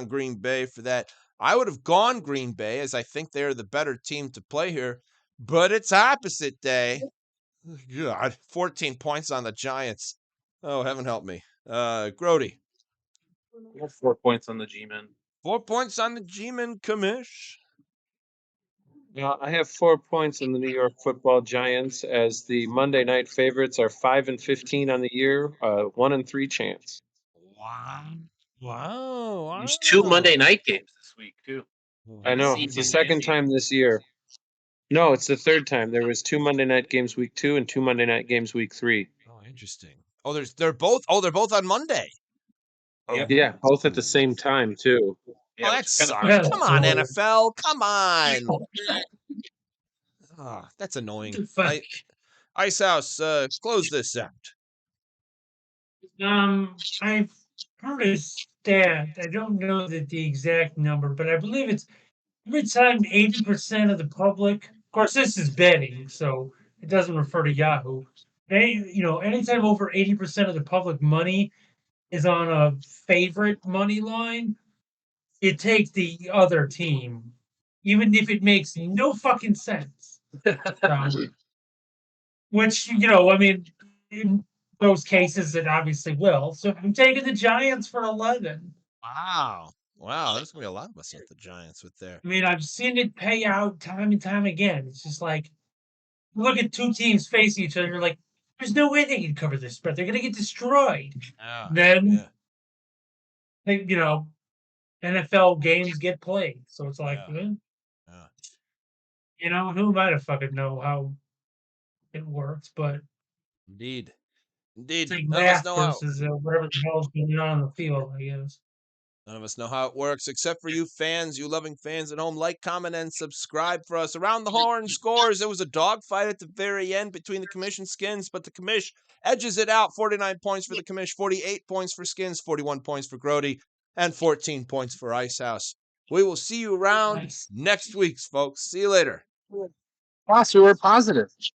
Green Bay for that. I would have gone Green Bay as I think they're the better team to play here, but it's opposite day. God, 14 points on the Giants. Oh, heaven help me. Groady. 4 points on the G-Men. 4 points on the G-Men Commish. I have 4 points in the New York Football Giants, as the Monday night favorites are 5-15 on the year, 1-3 chance. Wow. Wow. There's 2 Monday night games this week, too. I know. Seems It's the second busy. time this year. No, it's the third time. There was 2 Monday night games week 2 and 2 Monday night games week 3. Oh, interesting. Oh, they're both on Monday. Yep. Yeah, both at the same time too. Yeah, Oh, that which is kinda sucks. Yeah, Come on, so- NFL. Come on. Oh, that's annoying. What the fuck? Icehouse, close this out. I've heard a stat. I don't know the exact number, but I believe it's every time 80% of the public, of course, this is betting, so it doesn't refer to Yahoo. Anytime over 80% of the public money is on a favorite money line, it takes the other team, even if it makes no fucking sense. Which, I mean, in those cases, it obviously will. So I'm taking the Giants for 11. Wow. Wow, there's going to be a lot of us with the Giants with there. I mean, I've seen it pay out time and time again. It's just like, look at two teams facing each other. You're like, there's no way they can cover this spread. They're going to get destroyed. Yeah. Then, NFL games get played. So it's like, Yeah. who might have fucking know how it works, but Indeed. it's like None of us math know how. versus whatever the hell's going on the field, I guess. None of us know how it works, except for you fans, you loving fans at home. Like, comment, and subscribe for us. Around the Horn scores. It was a dogfight at the very end between the Commish and Skins, but the Commish edges it out. 49 points for the Commish, 48 points for Skins, 41 points for Groady, and 14 points for Icehouse. We will see you around next week, folks. See you later. Boss, we were positive.